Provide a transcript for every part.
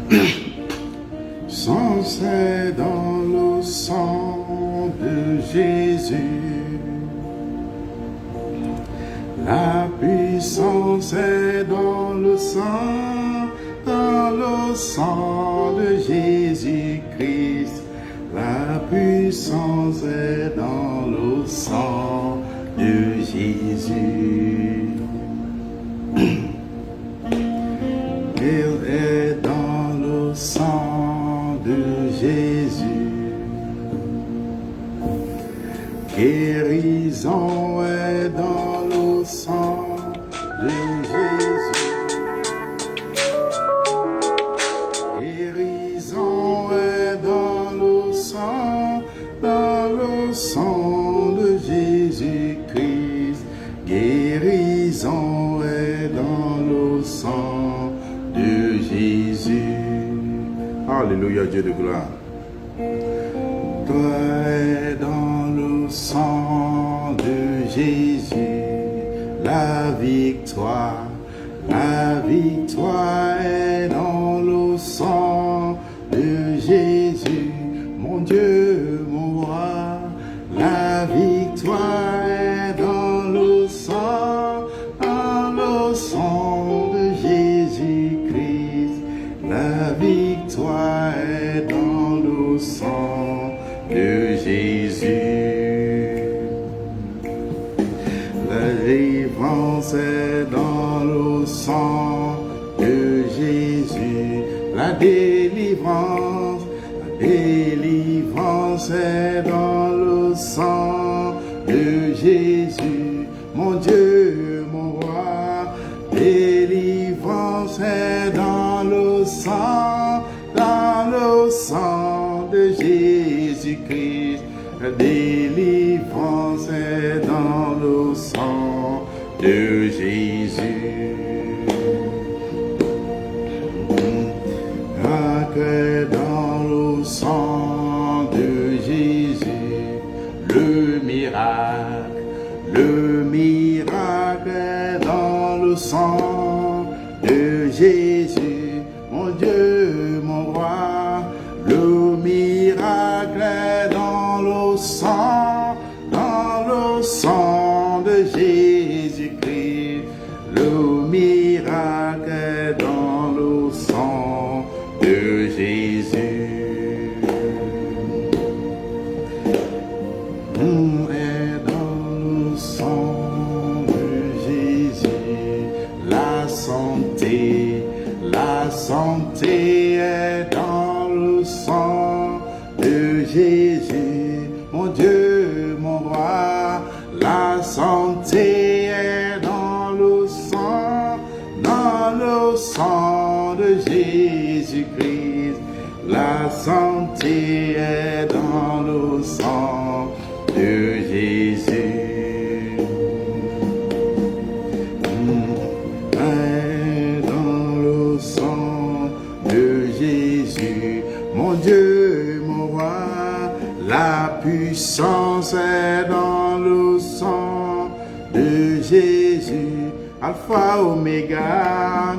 Puissance est dans le sang de Jésus. La puissance est dans le sang de Jésus-Christ. La puissance est dans le sang de Jésus. Il est dans le sang de Jésus. Guérison est dans le sang de Jésus. Guérison est dans le sang de Jésus-Christ. Guérison est dans le sang de Jésus. Alléluia, Dieu de gloire. Toi est dans le sang de Jésus. La victoire est dans le sang de Jésus. Mon Dieu, mon roi, la victoire est dans le sang de Jésus-Christ. La victoire est dans le sang de Jésus. La délivrance est dans le sang de Jésus. La délivrance est dans le sang de Jésus. Mon Dieu, mon roi, délivrance est dans le sang de Jésus-Christ. La délivrance est dans le sang de Jésus. Que dans le sang de Jésus, le miracle est dans le sang de Jésus. Mon Dieu, mon roi, le miracle est dans le sang de Jésus-Christ. Le miracle est dans le sang de Jésus. Est dans le sang de Jésus. La santé est dans le sang de Jésus. Mon Dieu, mon roi, la santé est dans le sang de Jésus-Christ. La santé est dans le sang de Jésus. Est dans le sang de Jésus. Mon Dieu, mon roi, la puissance est dans le sang de Jésus. Alpha, Oméga,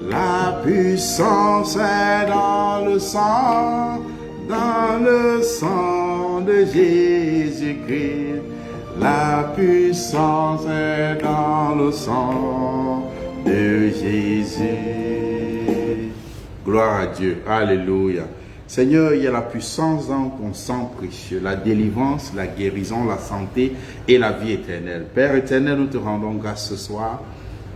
la puissance est dans le sang de Jésus-Christ. La puissance est dans le sang de Jésus. Gloire à Dieu. Alléluia. Seigneur, il y a la puissance dans ton sang précieux, la délivrance, la guérison, la santé et la vie éternelle. Père éternel, nous te rendons grâce ce soir.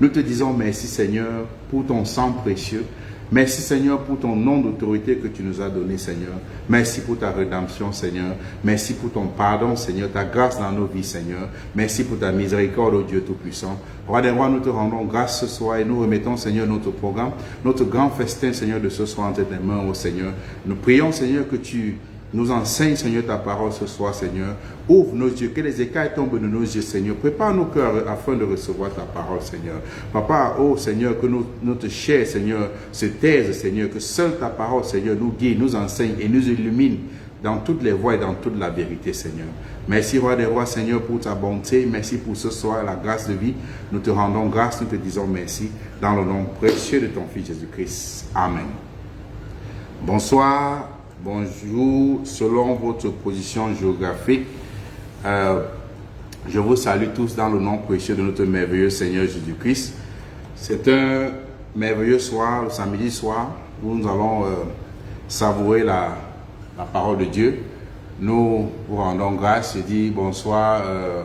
Nous te disons merci Seigneur pour ton sang précieux. Merci Seigneur pour ton nom d'autorité que tu nous as donné Seigneur. Merci pour ta rédemption Seigneur. Merci pour ton pardon Seigneur, ta grâce dans nos vies Seigneur. Merci pour ta miséricorde, ô Dieu Tout-Puissant. Roi des rois, nous te rendons grâce ce soir et nous remettons Seigneur notre programme, notre grand festin Seigneur de ce soir entre tes mains, ô Seigneur. Nous prions Seigneur que tu nous enseigne, Seigneur, ta parole ce soir, Seigneur. Ouvre nos yeux, que les écailles tombent de nos yeux, Seigneur. Prépare nos cœurs afin de recevoir ta parole, Seigneur. Papa, oh Seigneur, que notre chair, Seigneur, se taise, Seigneur. Que seule ta parole, Seigneur, nous guide, nous enseigne et nous illumine dans toutes les voies et dans toute la vérité, Seigneur. Merci, Roi des rois, Seigneur, pour ta bonté. Merci pour ce soir, la grâce de vie. Nous te rendons grâce, nous te disons merci. Dans le nom précieux de ton Fils Jésus-Christ. Amen. Bonsoir, bonjour, selon votre position géographique, je vous salue tous dans le nom précieux de notre merveilleux Seigneur Jésus-Christ. C'est un merveilleux soir, le samedi soir, où nous allons savourer la parole de Dieu. Nous vous rendons grâce et dis bonsoir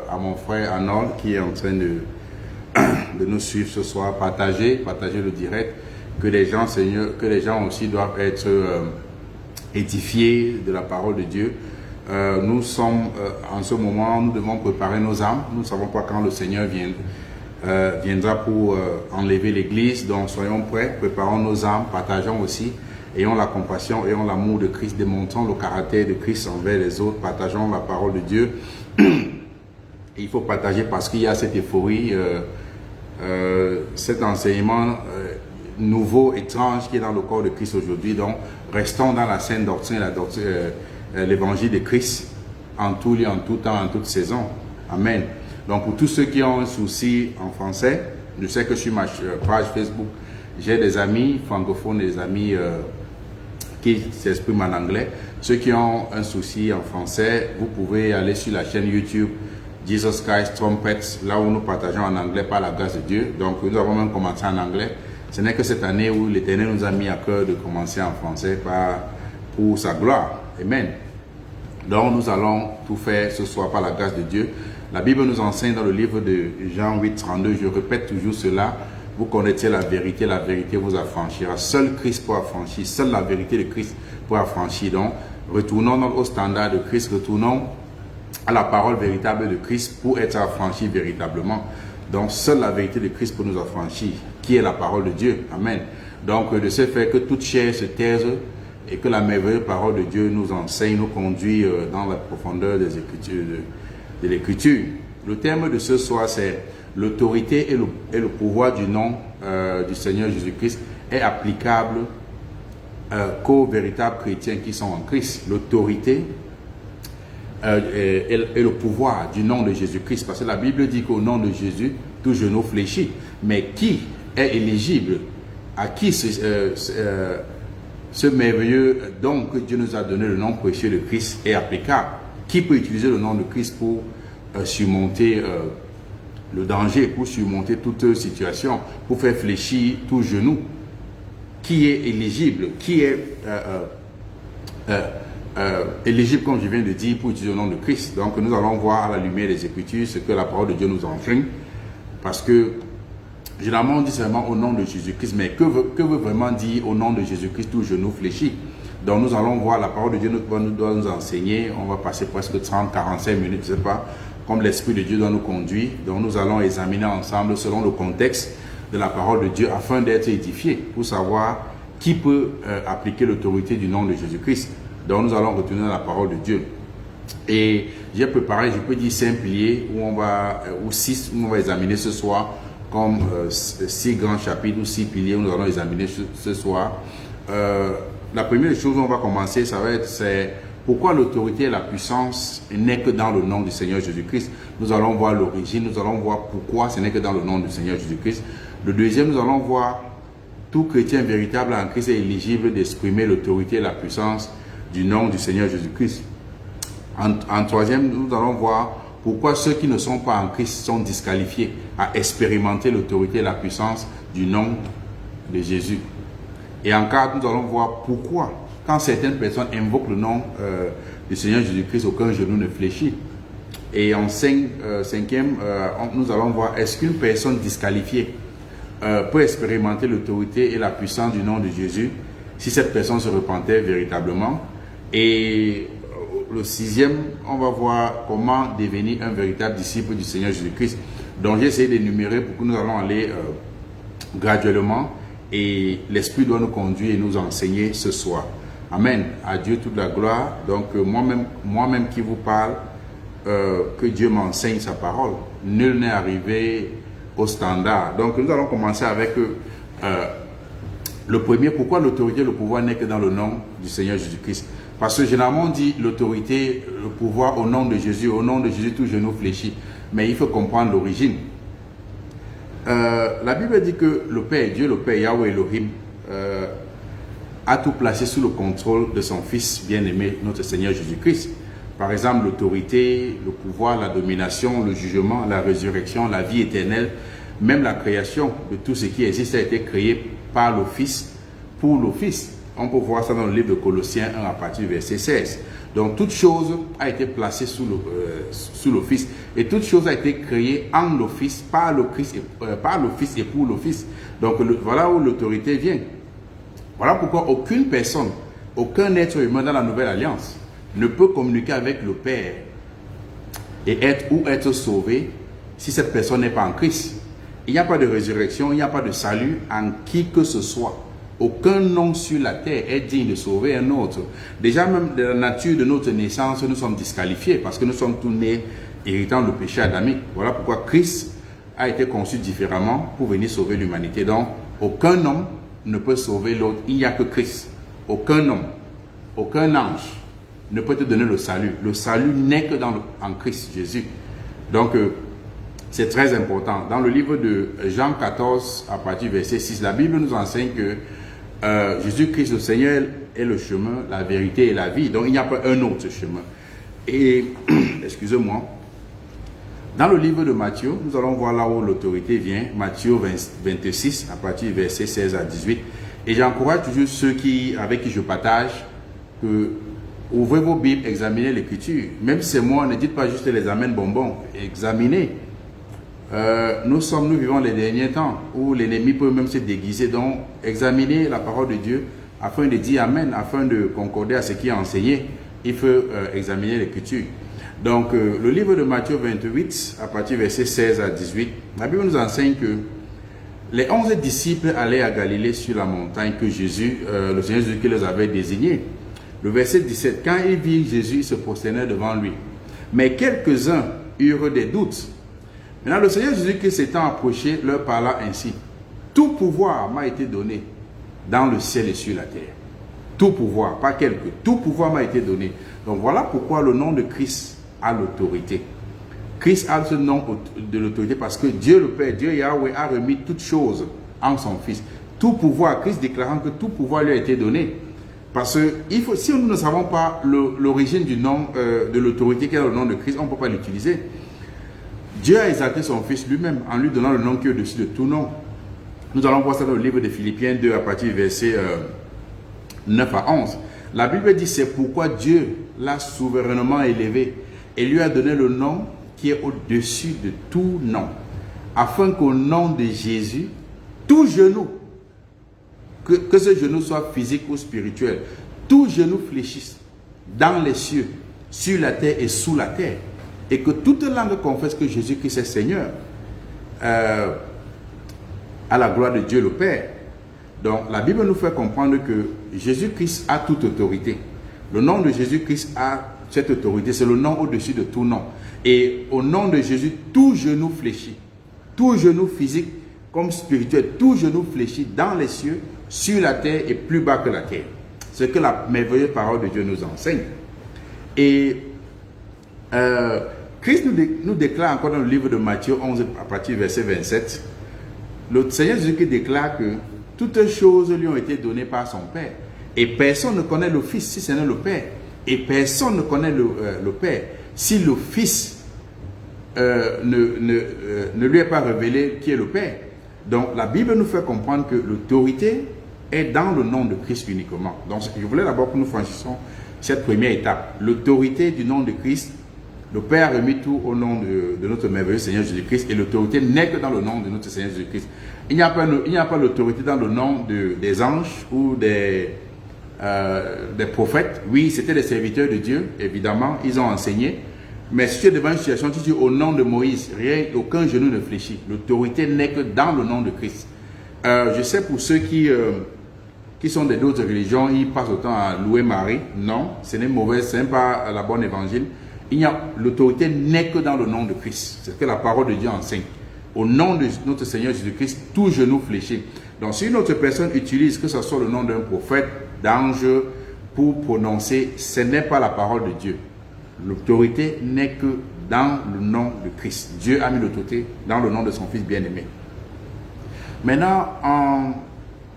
à mon frère Arnold qui est en train de nous suivre ce soir. Partagez le direct, que les gens, Seigneur, que les gens aussi doivent être édifiés de la parole de Dieu. Nous sommes en ce moment, nous devons préparer nos âmes. Nous ne savons pas quand le Seigneur viendra pour enlever l'église. Donc soyons prêts, préparons nos âmes, partageons aussi. Ayons la compassion, ayons l'amour de Christ, démontrons le caractère de Christ envers les autres, partageons la parole de Dieu. Il faut partager parce qu'il y a cette euphorie, cet enseignement nouveau, étrange qui est dans le corps de Christ aujourd'hui. Donc, restons dans la saine doctrine, l'évangile de Christ en tout lieu, en tout temps, en toute saison. Amen. Donc, pour tous ceux qui ont un souci en français, je sais que sur ma page Facebook, j'ai des amis francophones, des amis qui s'expriment en anglais. Ceux qui ont un souci en français, vous pouvez aller sur la chaîne YouTube Jesus Christ Trumpets, là où nous partageons en anglais par la grâce de Dieu. Donc nous avons même commencé en anglais. Ce n'est que cette année où l'Éternel nous a mis à cœur de commencer en français pour sa gloire. Amen. Donc nous allons tout faire ce soir par la grâce de Dieu. La Bible nous enseigne dans le livre de Jean 8, 32, je répète toujours cela. Vous connaissez la vérité vous affranchira. Seul Christ peut affranchir, seule la vérité de Christ peut affranchir. Donc, retournons au standard de Christ, retournons à la parole véritable de Christ pour être affranchis véritablement. Donc, seule la vérité de Christ peut nous affranchir, qui est la parole de Dieu. Amen. Donc, de ce fait que toute chair se taise et que la merveilleuse parole de Dieu nous enseigne, nous conduit dans la profondeur des Écritures, de l'Écriture. Le thème de ce soir, c'est l'autorité et le pouvoir du nom du Seigneur Jésus-Christ est applicable qu'aux véritables chrétiens qui sont en Christ. L'autorité et le pouvoir du nom de Jésus-Christ. Parce que la Bible dit qu'au nom de Jésus, tout genou fléchit. Mais qui est éligible? À qui ce merveilleux don que Dieu nous a donné, le nom précieux de Christ, est applicable? Qui peut utiliser le nom de Christ pour surmonter le danger, pour surmonter toute situation, pour faire fléchir tout genou? Qui est éligible? Qui est éligible, comme je viens de dire, pour utiliser le nom de Christ? Donc nous allons voir à la lumière des Écritures ce que la parole de Dieu nous enseigne. Parce que généralement on dit seulement au nom de Jésus-Christ, mais que veut vraiment dire au nom de Jésus-Christ tout genou fléchit? Donc nous allons voir, la parole de Dieu doit nous enseigner. On va passer presque 30, 45 minutes, je ne sais pas, comme l'Esprit de Dieu doit nous conduire. Donc nous allons examiner ensemble selon le contexte de la parole de Dieu afin d'être édifiés, pour savoir qui peut appliquer l'autorité du nom de Jésus-Christ. Donc nous allons retourner dans la parole de Dieu. Et j'ai préparé, je peux dire, 5 piliers ou 6 où on va examiner ce soir, comme 6 grands chapitres ou 6 piliers où nous allons examiner ce soir. La première chose où on va commencer, c'est pourquoi l'autorité et la puissance n'est que dans le nom du Seigneur Jésus-Christ. Nous allons voir l'origine, nous allons voir pourquoi ce n'est que dans le nom du Seigneur Jésus-Christ. Le deuxième, nous allons voir tout chrétien véritable en Christ est éligible d'exprimer l'autorité et la puissance du nom du Seigneur Jésus-Christ. En troisième, nous allons voir pourquoi ceux qui ne sont pas en Christ sont disqualifiés à expérimenter l'autorité et la puissance du nom de Jésus. Et en quatre, nous allons voir pourquoi, quand certaines personnes invoquent le nom du Seigneur Jésus-Christ, aucun genou ne fléchit. Et en cinquième, nous allons voir, est-ce qu'une personne disqualifiée peut expérimenter l'autorité et la puissance du nom de Jésus si cette personne se repentait véritablement? Et le sixième, on va voir comment devenir un véritable disciple du Seigneur Jésus-Christ. Donc j'ai essayé d'énumérer pour que nous allons aller graduellement, et l'Esprit doit nous conduire et nous enseigner ce soir. Amen. À Dieu toute la gloire. Donc moi-même qui vous parle, que Dieu m'enseigne sa parole. Nul n'est arrivé au standard. Donc nous allons commencer avec le premier. Pourquoi l'autorité et le pouvoir n'est que dans le nom du Seigneur Jésus-Christ? Parce que généralement on dit l'autorité, le pouvoir au nom de Jésus. Au nom de Jésus, tout genou fléchit. Mais il faut comprendre l'origine. La Bible dit que le Père, Dieu le Père, Yahweh Elohim, a tout placé sous le contrôle de son Fils bien-aimé, notre Seigneur Jésus-Christ. Par exemple, l'autorité, le pouvoir, la domination, le jugement, la résurrection, la vie éternelle, même la création de tout ce qui existe a été créé par le Fils, pour le Fils. On peut voir ça dans le livre de Colossiens 1 à partir du verset 16. Donc, toute chose a été placée sous le Fils. Et toute chose a été créée en le Fils, par le Fils et pour le Fils. Donc, voilà où l'autorité vient. Voilà pourquoi aucune personne, aucun être humain dans la Nouvelle Alliance ne peut communiquer avec le Père et être sauvé si cette personne n'est pas en Christ. Il n'y a pas de résurrection, il n'y a pas de salut en qui que ce soit. Aucun nom sur la terre est digne de sauver un autre. Déjà même de la nature de notre naissance, nous sommes disqualifiés parce que nous sommes tous nés héritant le péché adamique. Voilà pourquoi Christ a été conçu différemment pour venir sauver l'humanité. Donc, aucun homme ne peut sauver l'autre. Il n'y a que Christ. Aucun homme, aucun ange ne peut te donner le salut. Le salut n'est que en Christ Jésus. Donc, c'est très important. Dans le livre de Jean 14, à partir du verset 6, la Bible nous enseigne que Jésus-Christ, le Seigneur, est le chemin, la vérité et la vie. Donc, il n'y a pas un autre chemin. Et, excusez-moi, dans le livre de Matthieu, nous allons voir là où l'autorité vient. Matthieu 26, à partir du verset 16 à 18. Et j'encourage toujours ceux avec qui je partage que ouvrez vos Bibles, examinez l'Écriture. Même si c'est moi, ne dites pas juste les amènes bonbons. Examinez. Nous vivons les derniers temps où l'ennemi peut même se déguiser. Donc, examinez la parole de Dieu afin de dire Amen, afin de concorder à ce qui est enseigné. Il faut examiner l'Écriture. Donc, le livre de Matthieu 28, à partir du verset 16 à 18, la Bible nous enseigne que les 11 disciples allaient à Galilée sur la montagne que le Seigneur Jésus qui les avait désignés. Le verset 17, quand ils virent Jésus, ils se prosternèrent devant lui. Mais quelques-uns eurent des doutes. Maintenant, le Seigneur Jésus-Christ s'étant approché, leur parla ainsi. Tout pouvoir m'a été donné dans le ciel et sur la terre. Tout pouvoir, pas quelques. Tout pouvoir m'a été donné. Donc voilà pourquoi le nom de Christ a l'autorité. Christ a ce nom de l'autorité parce que Dieu le Père, Dieu Yahweh a remis toutes choses en son Fils. Tout pouvoir, Christ déclarant que tout pouvoir lui a été donné. Parce que si nous ne savons pas l'origine du nom de l'autorité qui est le nom de Christ, on ne peut pas l'utiliser. Dieu a exalté son Fils lui-même en lui donnant le nom qui est au-dessus de tout nom. Nous allons voir ça dans le livre de Philippiens 2 à partir du verset 9 à 11. La Bible dit c'est pourquoi Dieu l'a souverainement élevé et lui a donné le nom qui est au-dessus de tout nom, afin qu'au nom de Jésus, tout genou, que ce genou soit physique ou spirituel, tout genou fléchisse dans les cieux, sur la terre et sous la terre, et que toute langue confesse que Jésus-Christ est Seigneur, à la gloire de Dieu le Père. Donc la Bible nous fait comprendre que Jésus-Christ a toute autorité. Le nom de Jésus-Christ a cette autorité, c'est le nom au-dessus de tout nom. Et au nom de Jésus, tout genou fléchit, tout genou physique comme spirituel, tout genou fléchit dans les cieux, sur la terre et plus bas que la terre. C'est ce que la merveilleuse parole de Dieu nous enseigne. Et Christ nous déclare encore dans le livre de Matthieu 11 à partir du verset 27, le Seigneur Jésus-Christ déclare que toutes choses lui ont été données par son Père. Et personne ne connaît le Fils si ce n'est le Père. Et personne ne connaît le Père si le Fils ne lui est pas révélé qui est le Père. Donc la Bible nous fait comprendre que l'autorité est dans le nom de Christ uniquement. Donc je voulais d'abord que nous franchissions cette première étape. L'autorité du nom de Christ, le Père a remis tout au nom de notre merveilleux Seigneur Jésus-Christ, et l'autorité n'est que dans le nom de notre Seigneur Jésus-Christ. Il n'y a pas l'autorité dans le nom des anges ou des prophètes. Oui, c'était des serviteurs de Dieu, évidemment, ils ont enseigné. Mais si tu es devant une situation, tu dis au nom de Moïse, aucun genou ne fléchit. L'autorité n'est que dans le nom de Christ. Je sais pour ceux qui sont d'autres religions, ils passent autant à louer Marie. Non, ce n'est mauvais, ce n'est pas la bonne évangile. L'autorité n'est que dans le nom de Christ. C'est ce que la parole de Dieu enseigne. Au nom de notre Seigneur Jésus-Christ, tout genou fléchit. Donc si une autre personne utilise, que ce soit le nom d'un prophète, d'ange, pour prononcer, ce n'est pas la parole de Dieu. L'autorité n'est que dans le nom de Christ. Dieu a mis l'autorité dans le nom de son Fils bien-aimé. Maintenant,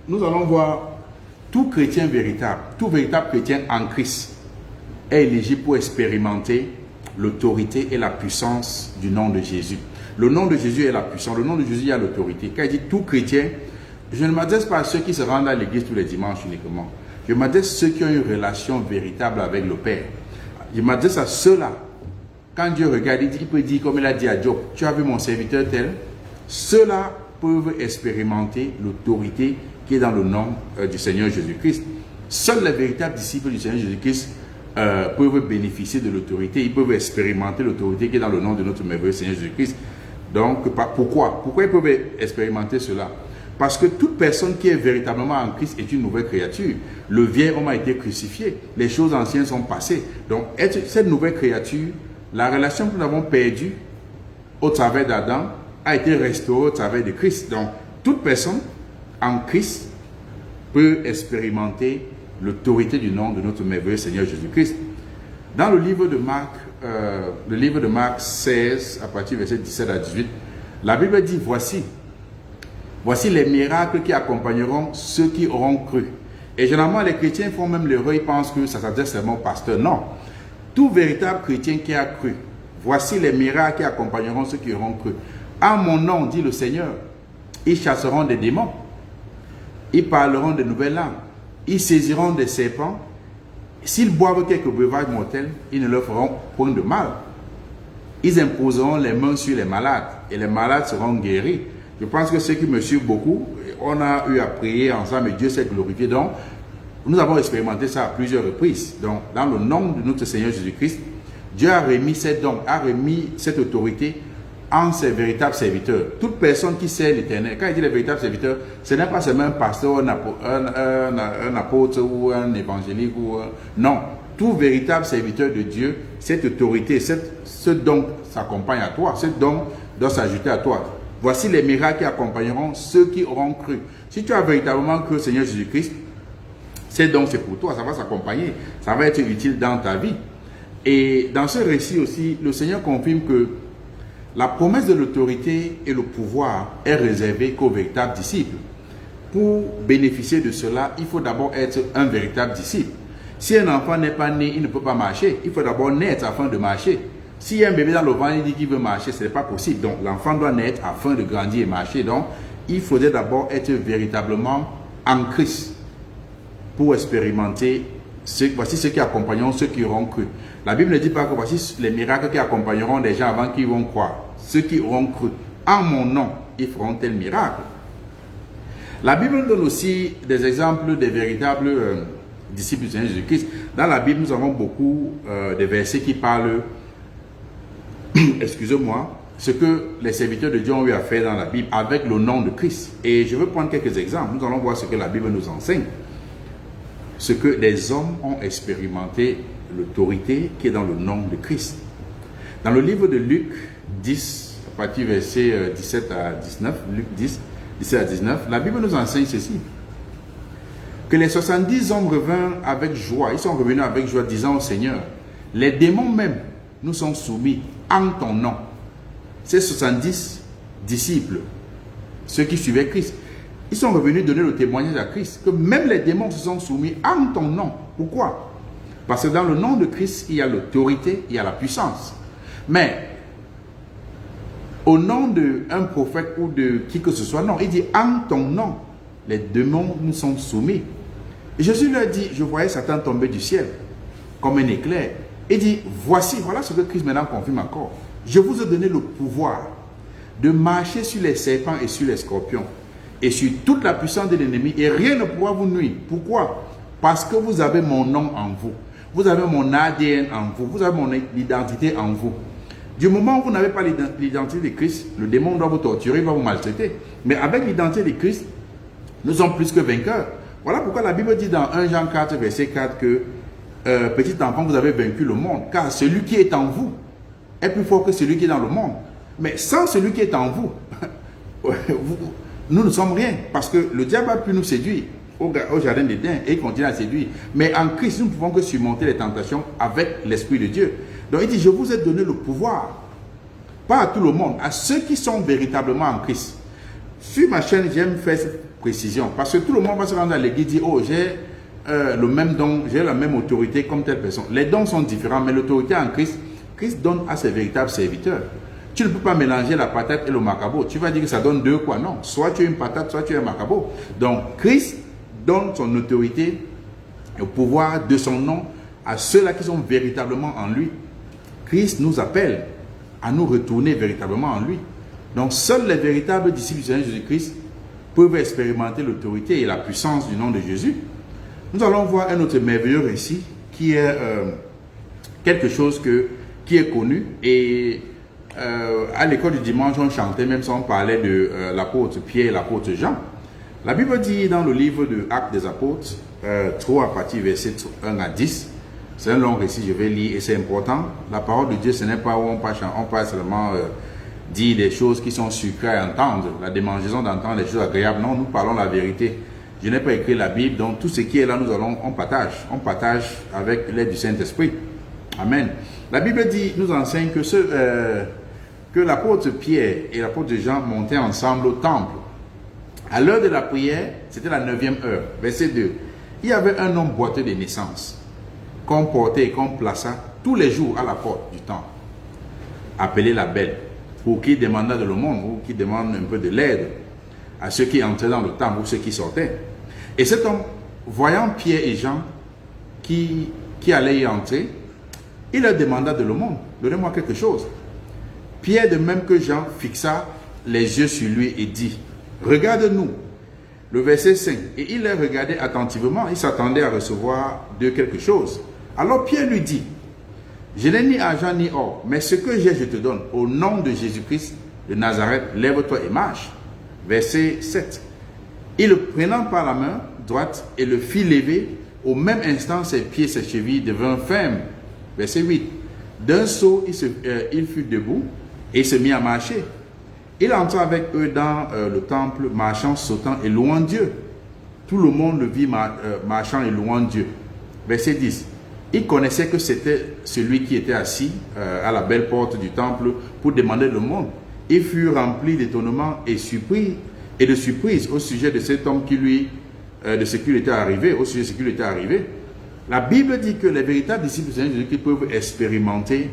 nous allons voir tout chrétien véritable, tout véritable chrétien en Christ est éligible pour expérimenter l'autorité et la puissance du nom de Jésus. Le nom de Jésus est la puissance, le nom de Jésus est l'autorité. Quand il dit tout chrétien, je ne m'adresse pas à ceux qui se rendent à l'église tous les dimanches uniquement. Je m'adresse à ceux qui ont une relation véritable avec le Père. Je m'adresse à ceux-là. Quand Dieu regarde, il peut dire, comme il a dit à Job, tu as vu mon serviteur tel. Ceux-là peuvent expérimenter l'autorité qui est dans le nom du Seigneur Jésus-Christ. Seuls les véritables disciples du Seigneur Jésus-Christ peuvent bénéficier de l'autorité. Ils peuvent expérimenter l'autorité qui est dans le nom de notre merveilleux Seigneur Jésus-Christ. Donc, pourquoi? Pourquoi ils peuvent expérimenter cela? Parce que toute personne qui est véritablement en Christ est une nouvelle créature. Le vieil homme a été crucifié. Les choses anciennes sont passées. Donc, cette nouvelle créature, la relation que nous avons perdue au travers d'Adam a été restaurée au travers de Christ. Donc, toute personne en Christ peut expérimenter l'autorité du nom de notre merveilleux Seigneur Jésus-Christ. Dans le livre de Marc 16, à partir du verset 17 à 18, la Bible dit, voici les miracles qui accompagneront ceux qui auront cru. Et généralement, les chrétiens font même l'erreur, ils pensent que ça s'adresse seulement au pasteur. Non. Tout véritable chrétien qui a cru, voici les miracles qui accompagneront ceux qui auront cru. En mon nom, dit le Seigneur, ils chasseront des démons, ils parleront de nouvelles langues, ils saisiront des serpents. S'ils boivent quelques breuvages mortels, ils ne leur feront point de mal. Ils imposeront les mains sur les malades et les malades seront guéris. Je pense que ceux qui me suivent beaucoup, on a eu à prier ensemble et Dieu s'est glorifié. Donc, nous avons expérimenté ça à plusieurs reprises. Donc, dans le nom de notre Seigneur Jésus-Christ, Dieu a remis cette autorité en ses véritables serviteurs. Toute personne qui sert l'Éternel, quand il dit les véritables serviteurs, ce n'est pas seulement un pasteur, un apôtre ou un évangélique. Non, tout véritable serviteur de Dieu, cette autorité, ce don s'accompagne à toi, ce don doit s'ajouter à toi. Voici les miracles qui accompagneront ceux qui auront cru. Si tu as véritablement cru au Seigneur Jésus-Christ, c'est donc c'est pour toi, ça va s'accompagner, ça va être utile dans ta vie. Et dans ce récit aussi, le Seigneur confirme que la promesse de l'autorité et le pouvoir est réservée qu'aux véritables disciples. Pour bénéficier de cela, il faut d'abord être un véritable disciple. Si un enfant n'est pas né, il ne peut pas marcher. Il faut d'abord naître afin de marcher. S'il y a un bébé dans le ventre, il dit qu'il veut marcher, ce n'est pas possible. Donc l'enfant doit naître afin de grandir et marcher. Donc il faudrait d'abord être véritablement en Christ pour expérimenter voici ceux qui accompagneront ceux qui auront cru. La Bible ne dit pas que voici les miracles qui accompagneront des gens avant qu'ils vont croire. Ceux qui auront cru. En mon nom, ils feront tel miracle. La Bible donne aussi des exemples des véritables disciples du Seigneur Jésus-Christ. Dans la Bible, nous avons beaucoup de versets qui parlent, excusez-moi, ce que les serviteurs de Dieu ont eu à faire dans la Bible avec le nom de Christ. Et je veux prendre quelques exemples. Nous allons voir ce que la Bible nous enseigne. Ce que les hommes ont expérimenté, l'autorité qui est dans le nom de Christ. Dans le livre de Luc 10, à partir du verset 17 à 19, Luc 10, 17 à 19, la Bible nous enseigne ceci. Que les 70 hommes revinrent avec joie, ils sont revenus avec joie, disant au Seigneur, les démons même nous sont soumis en ton nom. Ces 70 disciples, ceux qui suivaient Christ, ils sont revenus donner le témoignage à Christ, que même les démons se sont soumis en ton nom. Pourquoi? Parce que dans le nom de Christ, il y a l'autorité, il y a la puissance. Mais, au nom d'un prophète ou de qui que ce soit, non, il dit en ton nom, les démons nous sont soumis. Et Jésus leur dit, je voyais Satan tomber du ciel, comme un éclair. Il dit, voilà ce que Christ maintenant confirme encore. Je vous ai donné le pouvoir de marcher sur les serpents et sur les scorpions et sur toute la puissance de l'ennemi et rien ne pourra vous nuire. Pourquoi? Parce que vous avez mon nom en vous. Vous avez mon ADN en vous. Vous avez mon identité en vous. Du moment où vous n'avez pas l'identité de Christ, le démon doit vous torturer, il va vous maltraiter. Mais avec l'identité de Christ, nous sommes plus que vainqueurs. Voilà pourquoi la Bible dit dans 1 Jean 4, verset 4 que petit enfant, vous avez vaincu le monde. Car celui qui est en vous est plus fort que celui qui est dans le monde. Mais sans celui qui est en vous, nous ne sommes rien. Parce que le diable a pu nous séduire au jardin d'Éden et il continue à séduire. Mais en Christ, nous ne pouvons que surmonter les tentations avec l'Esprit de Dieu. Donc il dit, je vous ai donné le pouvoir. Pas à tout le monde, à ceux qui sont véritablement en Christ. Sur ma chaîne, j'aime faire précision. Parce que tout le monde va se rendre à l'église et dire, oh, j'ai le même don, j'ai la même autorité comme telle personne. Les dons sont différents, mais l'autorité en Christ, Christ donne à ses véritables serviteurs. Tu ne peux pas mélanger la patate et le macabo. Tu vas dire que ça donne deux quoi? Non. Soit tu es une patate, soit tu es un macabo. Donc, Christ donne son autorité et au pouvoir de son nom à ceux-là qui sont véritablement en lui. Christ nous appelle à nous retourner véritablement en lui. Donc, seuls les véritables disciples du Seigneur Jésus-Christ peuvent expérimenter l'autorité et la puissance du nom de Jésus. Nous allons voir un autre merveilleux récit qui est quelque chose qui est connu. Et à l'école du dimanche, on chantait, même si on parlait de l'apôtre Pierre et l'apôtre Jean. La Bible dit dans le livre de Actes des apôtres, 3 à partir du verset 1 à 10, c'est un long récit, je vais lire et c'est important. La parole de Dieu, ce n'est pas où on parle seulement dire des choses qui sont sucrées à entendre, la démangeaison d'entendre des choses agréables. Non, nous parlons la vérité. Je n'ai pas écrit la Bible, donc tout ce qui est là, on partage. On partage avec l'aide du Saint-Esprit. Amen. La Bible dit, nous enseigne que l'apôtre Pierre et l'apôtre Jean montaient ensemble au temple. À l'heure de la prière, c'était la 9e heure. Verset 2. Il y avait un homme boiteux de naissance, qu'on portait et qu'on plaça tous les jours à la porte du temple, appelé la Belle, pour qui demanda de l'aumône ou qui demande un peu de l'aide à ceux qui entraient dans le temple ou ceux qui sortaient. Et cet homme, voyant Pierre et Jean qui allaient y entrer, il leur demanda de l'aumône. Donnez-moi quelque chose. Pierre, de même que Jean, fixa les yeux sur lui et dit, regarde-nous. Le verset 5. Et il les regardait attentivement. Il s'attendait à recevoir de quelque chose. Alors Pierre lui dit, je n'ai ni argent ni or, mais ce que j'ai, je te donne. Au nom de Jésus-Christ de Nazareth, lève-toi et marche. Verset 7. Il le prenant par la main droite et le fit lever, au même instant ses pieds, ses chevilles devinrent fermes. Verset 8. D'un saut, il fut debout et se mit à marcher. Il entra avec eux dans le temple, marchant, sautant et louant Dieu. Tout le monde le vit marchant et louant Dieu. Verset 10. Il connaissait que c'était celui qui était assis à la belle porte du temple pour demander le monde. Il fut rempli d'étonnement et de surprise au sujet de cet homme de ce qui lui était arrivé, au sujet de ce qui lui était arrivé. La Bible dit que les véritables disciples du Seigneur Jésus-Christ peuvent expérimenter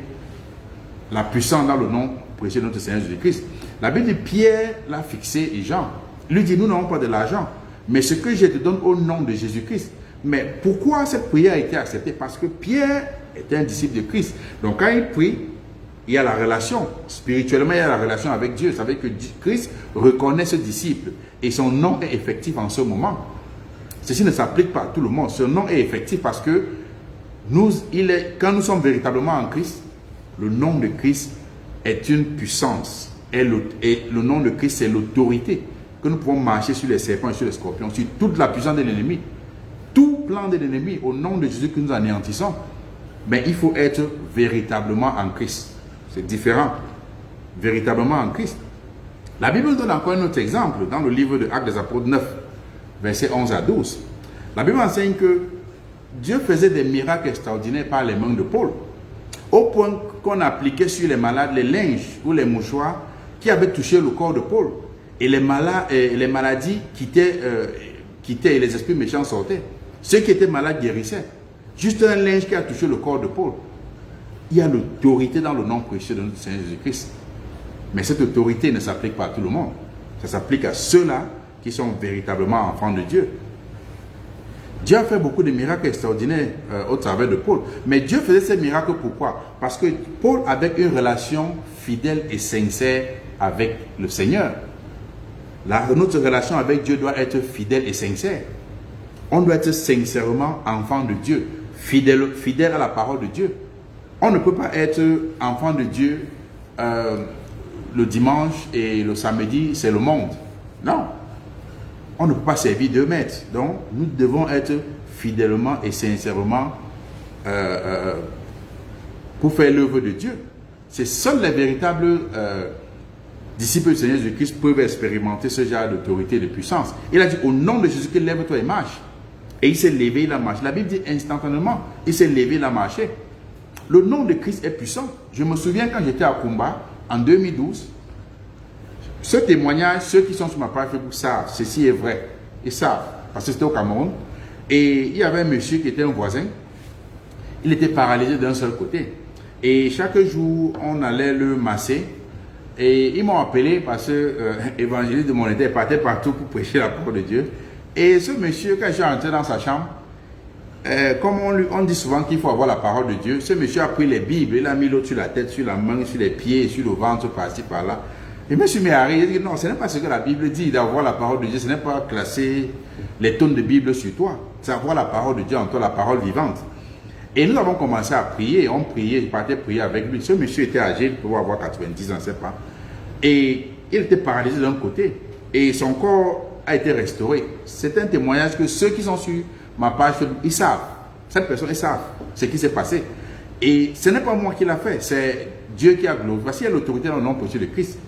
la puissance dans le nom précieux de notre Seigneur Jésus-Christ. La Bible dit Pierre l'a fixé et Jean. Il lui dit, nous n'avons pas de l'argent, mais ce que je te donne au nom de Jésus-Christ. Mais pourquoi cette prière a été acceptée? Parce que Pierre était un disciple de Christ. Donc quand il prie, il y a la relation. Spirituellement, il y a la relation avec Dieu. Ça veut dire que Christ reconnaît ce disciple et son nom est effectif en ce moment. Ceci ne s'applique pas à tout le monde. Ce nom est effectif parce que quand nous sommes véritablement en Christ, le nom de Christ est une puissance. Et le nom de Christ, c'est l'autorité. Que nous pouvons marcher sur les serpents et sur les scorpions, sur toute la puissance de l'ennemi. Tout plan de l'ennemi, au nom de Jésus que nous anéantissons. Mais il faut être véritablement en Christ. C'est différent. Véritablement en Christ. La Bible donne encore un autre exemple dans le livre de Actes des Apôtres 9, versets 11 à 12. La Bible enseigne que Dieu faisait des miracles extraordinaires par les mains de Paul. Au point qu'on appliquait sur les malades les linges ou les mouchoirs qui avaient touché le corps de Paul. Et les maladies quittaient et les esprits méchants sortaient. Ceux qui étaient malades guérissaient. Juste un linge qui a touché le corps de Paul. Il y a l'autorité dans le nom précieux de notre Seigneur Jésus-Christ. Mais cette autorité ne s'applique pas à tout le monde. Ça s'applique à ceux-là qui sont véritablement enfants de Dieu. Dieu a fait beaucoup de miracles extraordinaires au travers de Paul. Mais Dieu faisait ces miracles pourquoi? Parce que Paul avait une relation fidèle et sincère avec le Seigneur. Notre relation avec Dieu doit être fidèle et sincère. On doit être sincèrement enfant de Dieu, fidèle à la parole de Dieu. On ne peut pas être enfant de Dieu le dimanche et le samedi, c'est le monde. Non. On ne peut pas servir deux maîtres. Donc, nous devons être fidèlement et sincèrement pour faire l'œuvre de Dieu. C'est seuls les véritables disciples du Seigneur Jésus-Christ peuvent expérimenter ce genre d'autorité et de puissance. Il a dit, au nom de Jésus-Christ, lève-toi et marche. Et il s'est levé, il a marché. La Bible dit instantanément, il s'est levé, il a marché. Le nom de Christ est puissant. Je me souviens quand j'étais à Kumba, en 2012, ce témoignage, ceux qui sont sur ma page Facebook savent, ceci est vrai. Ils savent, parce que c'était au Cameroun. Et il y avait un monsieur qui était un voisin. Il était paralysé d'un seul côté. Et chaque jour, on allait le masser. Et ils m'ont appelé parce que l'évangéliste de mon état partait partout pour prêcher la parole de Dieu. Et ce monsieur, quand je suis rentré dans sa chambre, comme on dit souvent qu'il faut avoir la parole de Dieu, ce monsieur a pris les Bibles, il a mis l'autre sur la tête, sur la main, sur les pieds, sur le ventre, par-ci, par-là. Et je me suis mis à rire. Il dit non, ce n'est pas ce que la Bible dit d'avoir la parole de Dieu, ce n'est pas classer les tonnes de Bible sur toi, c'est avoir la parole de Dieu en toi, la parole vivante. Et nous avons commencé à prier, on priait, je partais prier avec lui. Ce monsieur était âgé, il pouvait avoir 90 ans, je ne sais pas. Et il était paralysé d'un côté. Et son corps a été restauré. C'est un témoignage que ceux qui sont sur ma page, ils savent. Cette personne, ils savent ce qui s'est passé. Et ce n'est pas moi qui l'a fait, c'est Dieu qui a glorifié. Parce qu'il y a l'autorité dans le nom précieux de Christ.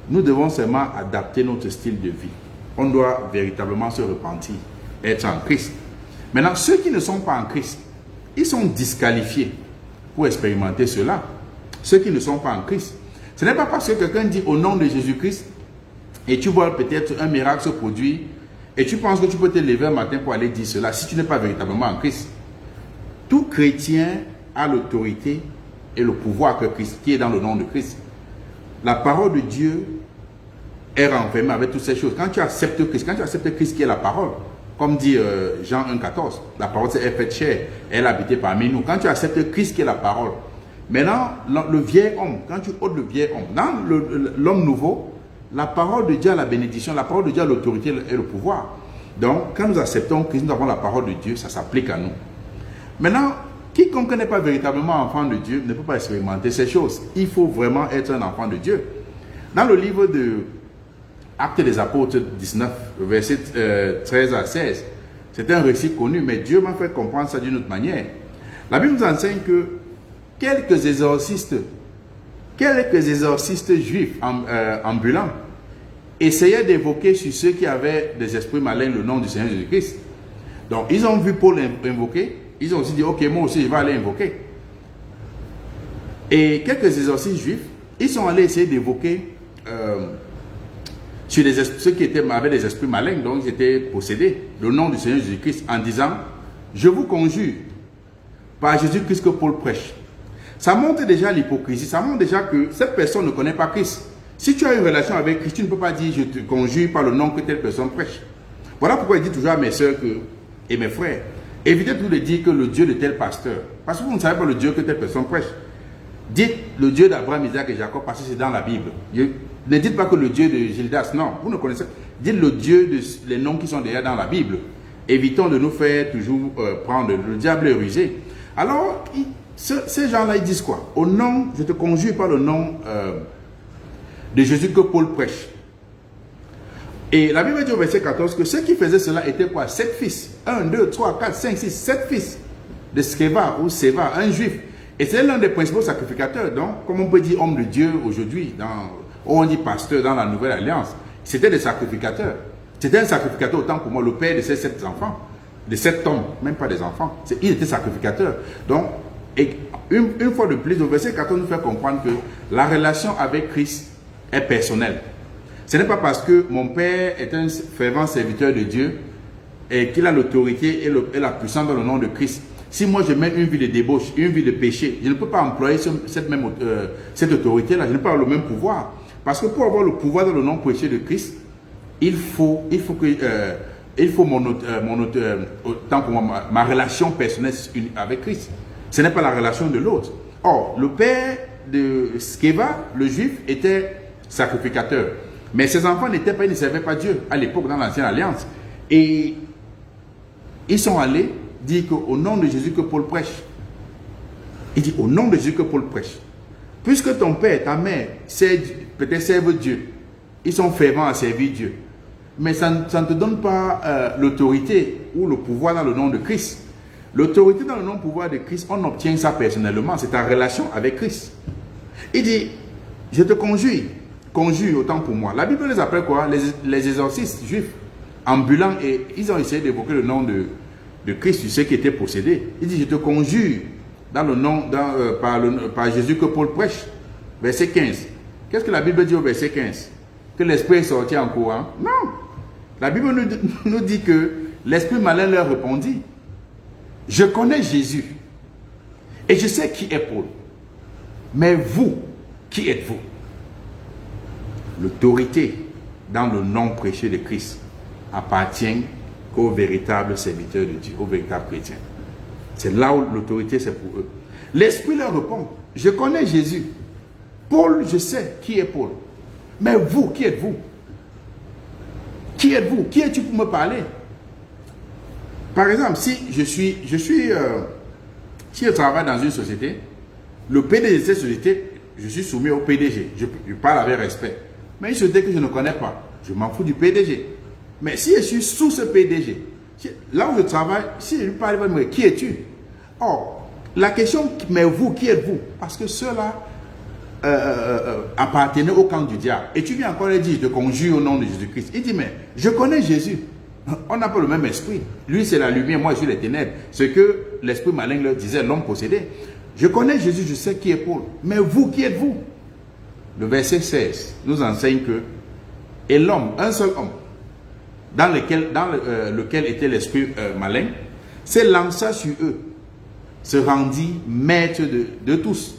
Nous devons seulement adapter notre style de vie. On doit véritablement se repentir, être en Christ. Maintenant, ceux qui ne sont pas en Christ, ils sont disqualifiés pour expérimenter cela. Ceux qui ne sont pas en Christ. Ce n'est pas parce que quelqu'un dit au nom de Jésus-Christ et tu vois peut-être un miracle se produire et tu penses que tu peux te lever un matin pour aller dire cela si tu n'es pas véritablement en Christ. Tout chrétien a l'autorité et le pouvoir que Christ, qui est dans le nom de Christ. La parole de Dieu est renfermée avec toutes ces choses. Quand tu acceptes Christ qui est la parole, comme dit Jean 1,14, la parole s'est faite chair, elle habitait parmi nous. Quand tu acceptes Christ qui est la parole, maintenant, le vieil homme, quand tu ôtes le vieil homme, dans l'homme nouveau, la parole de Dieu a la bénédiction, la parole de Dieu a l'autorité et le pouvoir. Donc, quand nous acceptons Christ, nous avons la parole de Dieu, ça s'applique à nous. Maintenant, quiconque n'est pas véritablement enfant de Dieu ne peut pas expérimenter ces choses. Il faut vraiment être un enfant de Dieu. Dans le livre de Actes des Apôtres 19, verset 13 à 16, c'est un récit connu, mais Dieu m'a fait comprendre ça d'une autre manière. La Bible nous enseigne que quelques exorcistes juifs ambulants essayaient d'évoquer sur ceux qui avaient des esprits malins le nom du Seigneur Jésus-Christ. Donc, ils ont vu Paul invoquer. Ils ont aussi dit, ok, moi aussi, je vais aller invoquer. Et quelques exorcistes juifs, ils sont allés essayer d'évoquer sur ceux qui avaient des esprits malins, donc ils étaient possédés, le nom du Seigneur Jésus-Christ, en disant, je vous conjure, par Jésus-Christ que Paul prêche. Ça montre déjà l'hypocrisie, ça montre déjà que cette personne ne connaît pas Christ. Si tu as une relation avec Christ, tu ne peux pas dire, je te conjure par le nom que telle personne prêche. Voilà pourquoi je dis toujours à mes soeurs et mes frères, évitez toujours de dire que le Dieu de tel pasteur, parce que vous ne savez pas le Dieu que telle personne prêche. Dites le Dieu d'Abraham, Isaac et Jacob, parce que c'est dans la Bible. Ne dites pas que le Dieu de Gildas, non, vous ne connaissez pas. Dites le Dieu les noms qui sont déjà dans la Bible. Évitons de nous faire toujours prendre. Le diable est rusé. Alors, ces gens-là, ils disent quoi? Au nom, je te conjure par le nom de Jésus que Paul prêche. Et la Bible dit au verset 14 que ceux qui faisaient cela étaient quoi? 7 fils. 1, 2, 3, 4, 5, 6, 7 fils de Sceva ou Séva, un juif. Et c'est l'un des principaux sacrificateurs. Donc, comme on peut dire homme de Dieu aujourd'hui, on dit pasteur dans la Nouvelle Alliance, c'était des sacrificateurs. C'était un sacrificateur autant pour moi, le père de ces 7 enfants, de 7 hommes, même pas des enfants. Il était sacrificateur. Donc, et une fois de plus, le verset 14 nous fait comprendre que la relation avec Christ est personnelle. Ce n'est pas parce que mon père est un fervent serviteur de Dieu et qu'il a l'autorité et la puissance dans le nom de Christ. Si moi je mène une vie de débauche, une vie de péché, je ne peux pas employer cette autorité-là, je n'ai pas le même pouvoir. Parce que pour avoir le pouvoir dans le nom précieux de Christ, il faut tant que ma relation personnelle avec Christ. Ce n'est pas la relation de l'autre. Or, le père de Sceva, le juif, était sacrificateur. Mais ses enfants ils ne servaient pas Dieu à l'époque dans l'Ancienne Alliance. Et ils sont allés dire qu'au nom de Jésus que Paul prêche. Il dit au nom de Jésus que Paul prêche. Puisque ton père, ta mère, peut-être servent Dieu. Ils sont fervents à servir Dieu. Mais ça ne te donne pas l'autorité ou le pouvoir dans le nom de Christ. L'autorité dans le nom pouvoir de Christ, on obtient ça personnellement. C'est ta relation avec Christ. Il dit, je te conjure autant pour moi. La Bible les appelle quoi? Les exorcistes juifs ambulants, et ils ont essayé d'évoquer le nom de Christ, tu sais, qui était possédé. Il dit, je te conjure dans le nom, par Jésus que Paul prêche. Verset 15. Qu'est-ce que la Bible dit au verset 15? Que l'esprit est sorti en courant? Non. La Bible nous dit que l'esprit malin leur répondit, je connais Jésus et je sais qui est Paul. Mais vous, qui êtes-vous? L'autorité dans le nom prêché de Christ appartient qu'aux véritables serviteurs de Dieu, aux véritables chrétiens. C'est là où l'autorité, c'est pour eux. L'Esprit leur répond, je connais Jésus. Paul, je sais qui est Paul. Mais vous, qui êtes-vous? Qui êtes-vous? Qui es-tu pour me parler? Par exemple, si si je travaille dans une société, le PDG de cette société, je suis soumis au PDG. Je parle avec respect. Mais une société que je ne connais pas, je m'en fous du PDG. Mais si je suis sous ce PDG, là où je travaille, si je lui parle, il va me dire, qui es-tu? Or, la question, mais vous, qui êtes-vous? Parce que ceux-là appartenaient au camp du diable. Et tu viens encore et dis, je te conjure au nom de Jésus-Christ. Il dit, mais je connais Jésus. On n'a pas le même esprit. Lui, c'est la lumière, moi, je suis les ténèbres. Ce que l'esprit malin leur disait, l'homme possédé. Je connais Jésus, je sais qui est Paul. Mais vous, qui êtes-vous? Le verset 16 nous enseigne que, et l'homme, un seul homme, dans lequel était l'esprit malin, s'élança sur eux, se rendit maître de tous,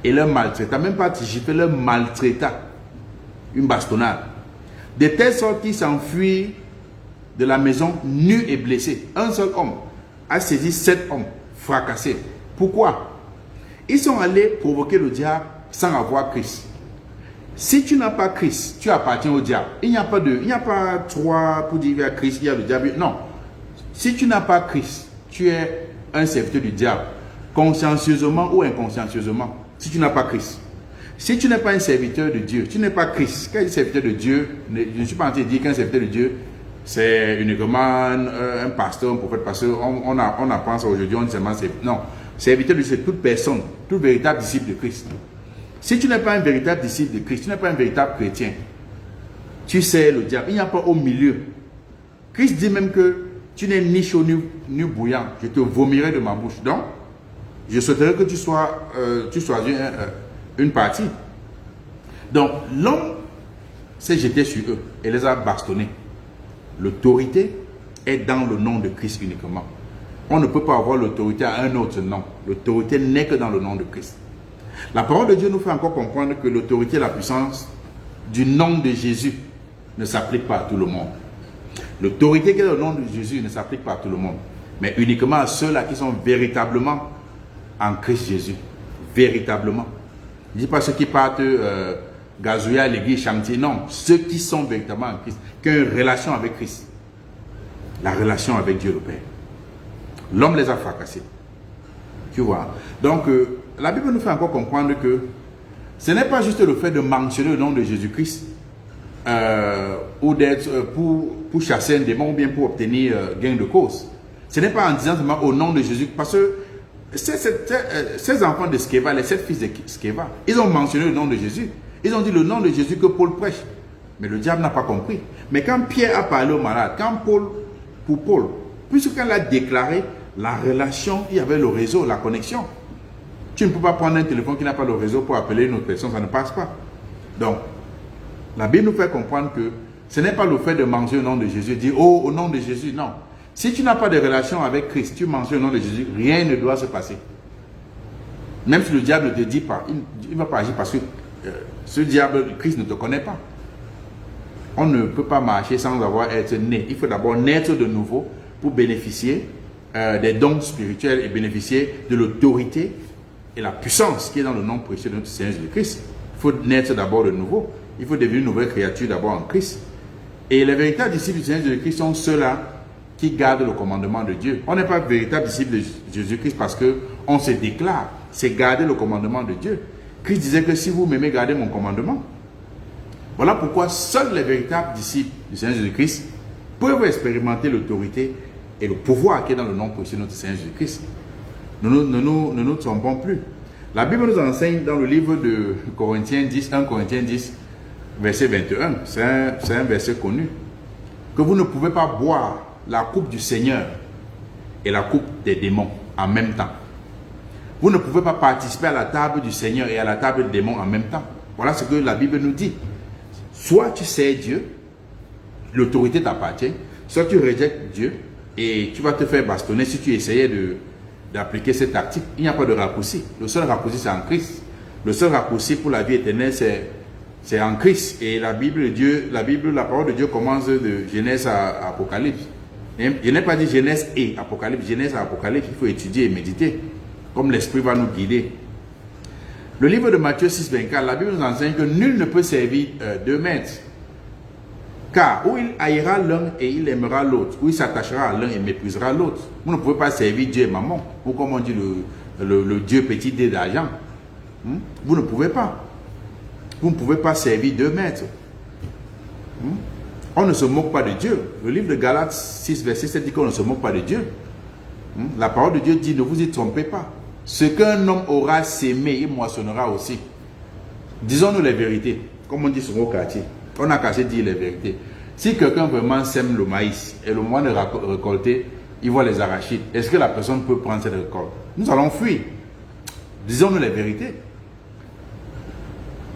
et leur maltraita, même pas gifler, leur maltraita, une bastonnade, de telle sorte qu'ils s'enfuirent de la maison nus et blessés. Un seul homme a saisi 7 hommes fracassés. Pourquoi? Ils sont allés provoquer le diable sans avoir Christ. Si tu n'as pas Christ, tu appartiens au diable. Il n'y a pas trois pour dire il y a Christ, il y a le diable. Non. Si tu n'as pas Christ, tu es un serviteur du diable, consciencieusement ou inconsciencieusement. Si tu n'as pas Christ. Si tu n'es pas un serviteur de Dieu, tu n'es pas Christ. Quand il est serviteur de Dieu, je ne suis pas en train de dire qu'un serviteur de Dieu, c'est uniquement un pasteur, un prophète, parce qu'on apprend ça aujourd'hui, on dit seulement non. Serviteur de Dieu, c'est toute personne, tout véritable disciple de Christ. Si tu n'es pas un véritable disciple de Christ, tu n'es pas un véritable chrétien, tu sais le diable, il n'y a pas au milieu. Christ dit même que tu n'es ni chaud ni bouillant, je te vomirai de ma bouche. Donc, je souhaiterais que tu choisis une partie. Donc, l'homme s'est jeté sur eux et les a bastonnés. L'autorité est dans le nom de Christ uniquement. On ne peut pas avoir l'autorité à un autre nom. L'autorité n'est que dans le nom de Christ. La parole de Dieu nous fait encore comprendre que l'autorité et la puissance du nom de Jésus ne s'applique pas à tout le monde. L'autorité qui est dans le nom de Jésus ne s'applique pas à tout le monde, mais uniquement à ceux-là qui sont véritablement en Christ Jésus. Véritablement. Je ne dis pas ceux qui partent gazouiller à l'église, chanter. Non, ceux qui sont véritablement en Christ, qui ont une relation avec Christ. La relation avec Dieu le Père. L'homme les a fracassés. Tu vois. Donc, la Bible nous fait encore comprendre que ce n'est pas juste le fait de mentionner le nom de Jésus-Christ ou d'être pour chasser un démon ou bien pour obtenir gain de cause. Ce n'est pas en disant seulement au nom de Jésus, parce que ces enfants de Sceva, les 7 fils de Sceva, ils ont mentionné le nom de Jésus. Ils ont dit le nom de Jésus que Paul prêche. Mais le diable n'a pas compris. Mais quand Pierre a parlé au malade, pour Paul, puisqu'il a déclaré la relation, il y avait le réseau, la connexion. Tu ne peux pas prendre un téléphone qui n'a pas le réseau pour appeler une autre personne, ça ne passe pas. Donc, la Bible nous fait comprendre que ce n'est pas le fait de mentionner le nom de Jésus, dire oh, au nom de Jésus, non. Si tu n'as pas de relation avec Christ, tu mentionnes le nom de Jésus, rien ne doit se passer. Même si le diable ne te dit pas, il ne va pas agir parce que ce diable, Christ ne te connaît pas. On ne peut pas marcher sans avoir été né. Il faut d'abord naître de nouveau pour bénéficier des dons spirituels et bénéficier de l'autorité et la puissance qui est dans le nom précieux de notre Seigneur Jésus-Christ. Il faut naître d'abord de nouveau. Il faut devenir une nouvelle créature d'abord en Christ. Et les véritables disciples du Seigneur Jésus-Christ sont ceux-là qui gardent le commandement de Dieu. On n'est pas véritable disciple de Jésus-Christ parce qu'on se déclare. C'est garder le commandement de Dieu. Christ disait que si vous m'aimez, gardez mon commandement. Voilà pourquoi seuls les véritables disciples du Seigneur Jésus-Christ peuvent expérimenter l'autorité et le pouvoir qui est dans le nom précieux de notre Seigneur Jésus-Christ. Ne nous trompons plus. La Bible nous enseigne dans le livre de Corinthiens 10, 1 Corinthiens 10, verset 21, c'est un verset connu, que vous ne pouvez pas boire la coupe du Seigneur et la coupe des démons en même temps. Vous ne pouvez pas participer à la table du Seigneur et à la table des démons en même temps. Voilà ce que la Bible nous dit. Soit tu sais Dieu, l'autorité t'appartient, soit tu rejectes Dieu et tu vas te faire bastonner si tu essayais d'appliquer cette tactique. Il n'y a pas de raccourci. Le seul raccourci, c'est en Christ. Le seul raccourci pour la vie éternelle, c'est en Christ. Et la parole de Dieu commence de Genèse à Apocalypse. Je n'ai pas dit Genèse et Apocalypse. Genèse à Apocalypse, il faut étudier et méditer, comme l'Esprit va nous guider. Le livre de Matthieu 6, 24, la Bible nous enseigne que nul ne peut servir deux maîtres. Car où il haïra l'un et il aimera l'autre, où il s'attachera à l'un et méprisera l'autre. Vous ne pouvez pas servir Dieu et maman, ou comme on dit le Dieu petit dé d'argent. Vous ne pouvez pas. Vous ne pouvez pas servir deux maîtres. On ne se moque pas de Dieu. Le livre de Galates 6, verset 7 dit qu'on ne se moque pas de Dieu. La parole de Dieu dit, ne vous y trompez pas. Ce qu'un homme aura sémé, il moissonnera aussi. Disons-nous les vérités. Comme on dit sur nos quartiers. On n'a qu'à se dire les vérités. Si quelqu'un vraiment sème le maïs et le moment de récolter, il voit les arachides, est-ce que la personne peut prendre cette récolte? Nous allons fuir. Disons-nous les vérités.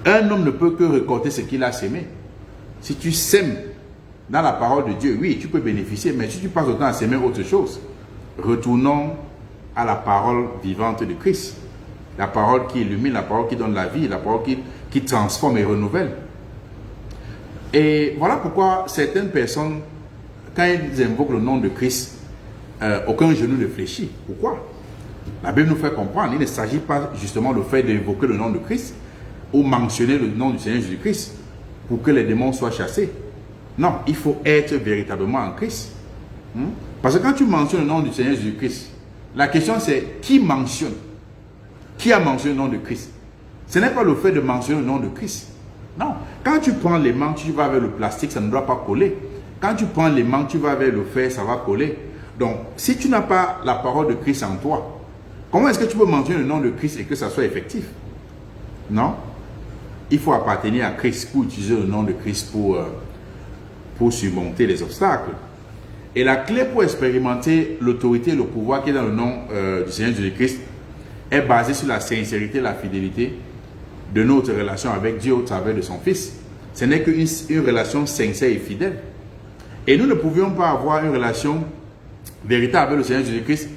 Un homme ne peut que récolter ce qu'il a sémé. Si tu sèmes dans la parole de Dieu, oui, tu peux bénéficier, mais si tu passes le temps à s'aimer autre chose, retournons à la parole vivante de Christ. La parole qui illumine, la parole qui donne la vie, la parole qui transforme et renouvelle. Et voilà pourquoi certaines personnes, quand ils invoquent le nom de Christ, aucun genou ne fléchit. Pourquoi? La Bible nous fait comprendre, il ne s'agit pas justement le fait d'invoquer le nom de Christ ou mentionner le nom du Seigneur Jésus-Christ pour que les démons soient chassés. Non, il faut être véritablement en Christ. Parce que quand tu mentionnes le nom du Seigneur Jésus-Christ, la question c'est qui mentionne? Qui a mentionné le nom de Christ? Ce n'est pas le fait de mentionner le nom de Christ. Non. Quand tu prends l'aimant, tu vas vers le plastique, ça ne doit pas coller. Quand tu prends l'aimant, tu vas vers le fer, ça va coller. Donc, si tu n'as pas la parole de Christ en toi, comment est-ce que tu peux mentionner le nom de Christ et que ça soit effectif? Non. Il faut appartenir à Christ pour utiliser le nom de Christ pour surmonter les obstacles. Et la clé pour expérimenter l'autorité et le pouvoir qui est dans le nom du Seigneur Jésus-Christ est basée sur la sincérité et la fidélité de notre relation avec Dieu au travers de son Fils. Ce n'est qu'une relation sincère et fidèle. Et nous ne pouvions pas avoir une relation véritable avec le Seigneur Jésus-Christ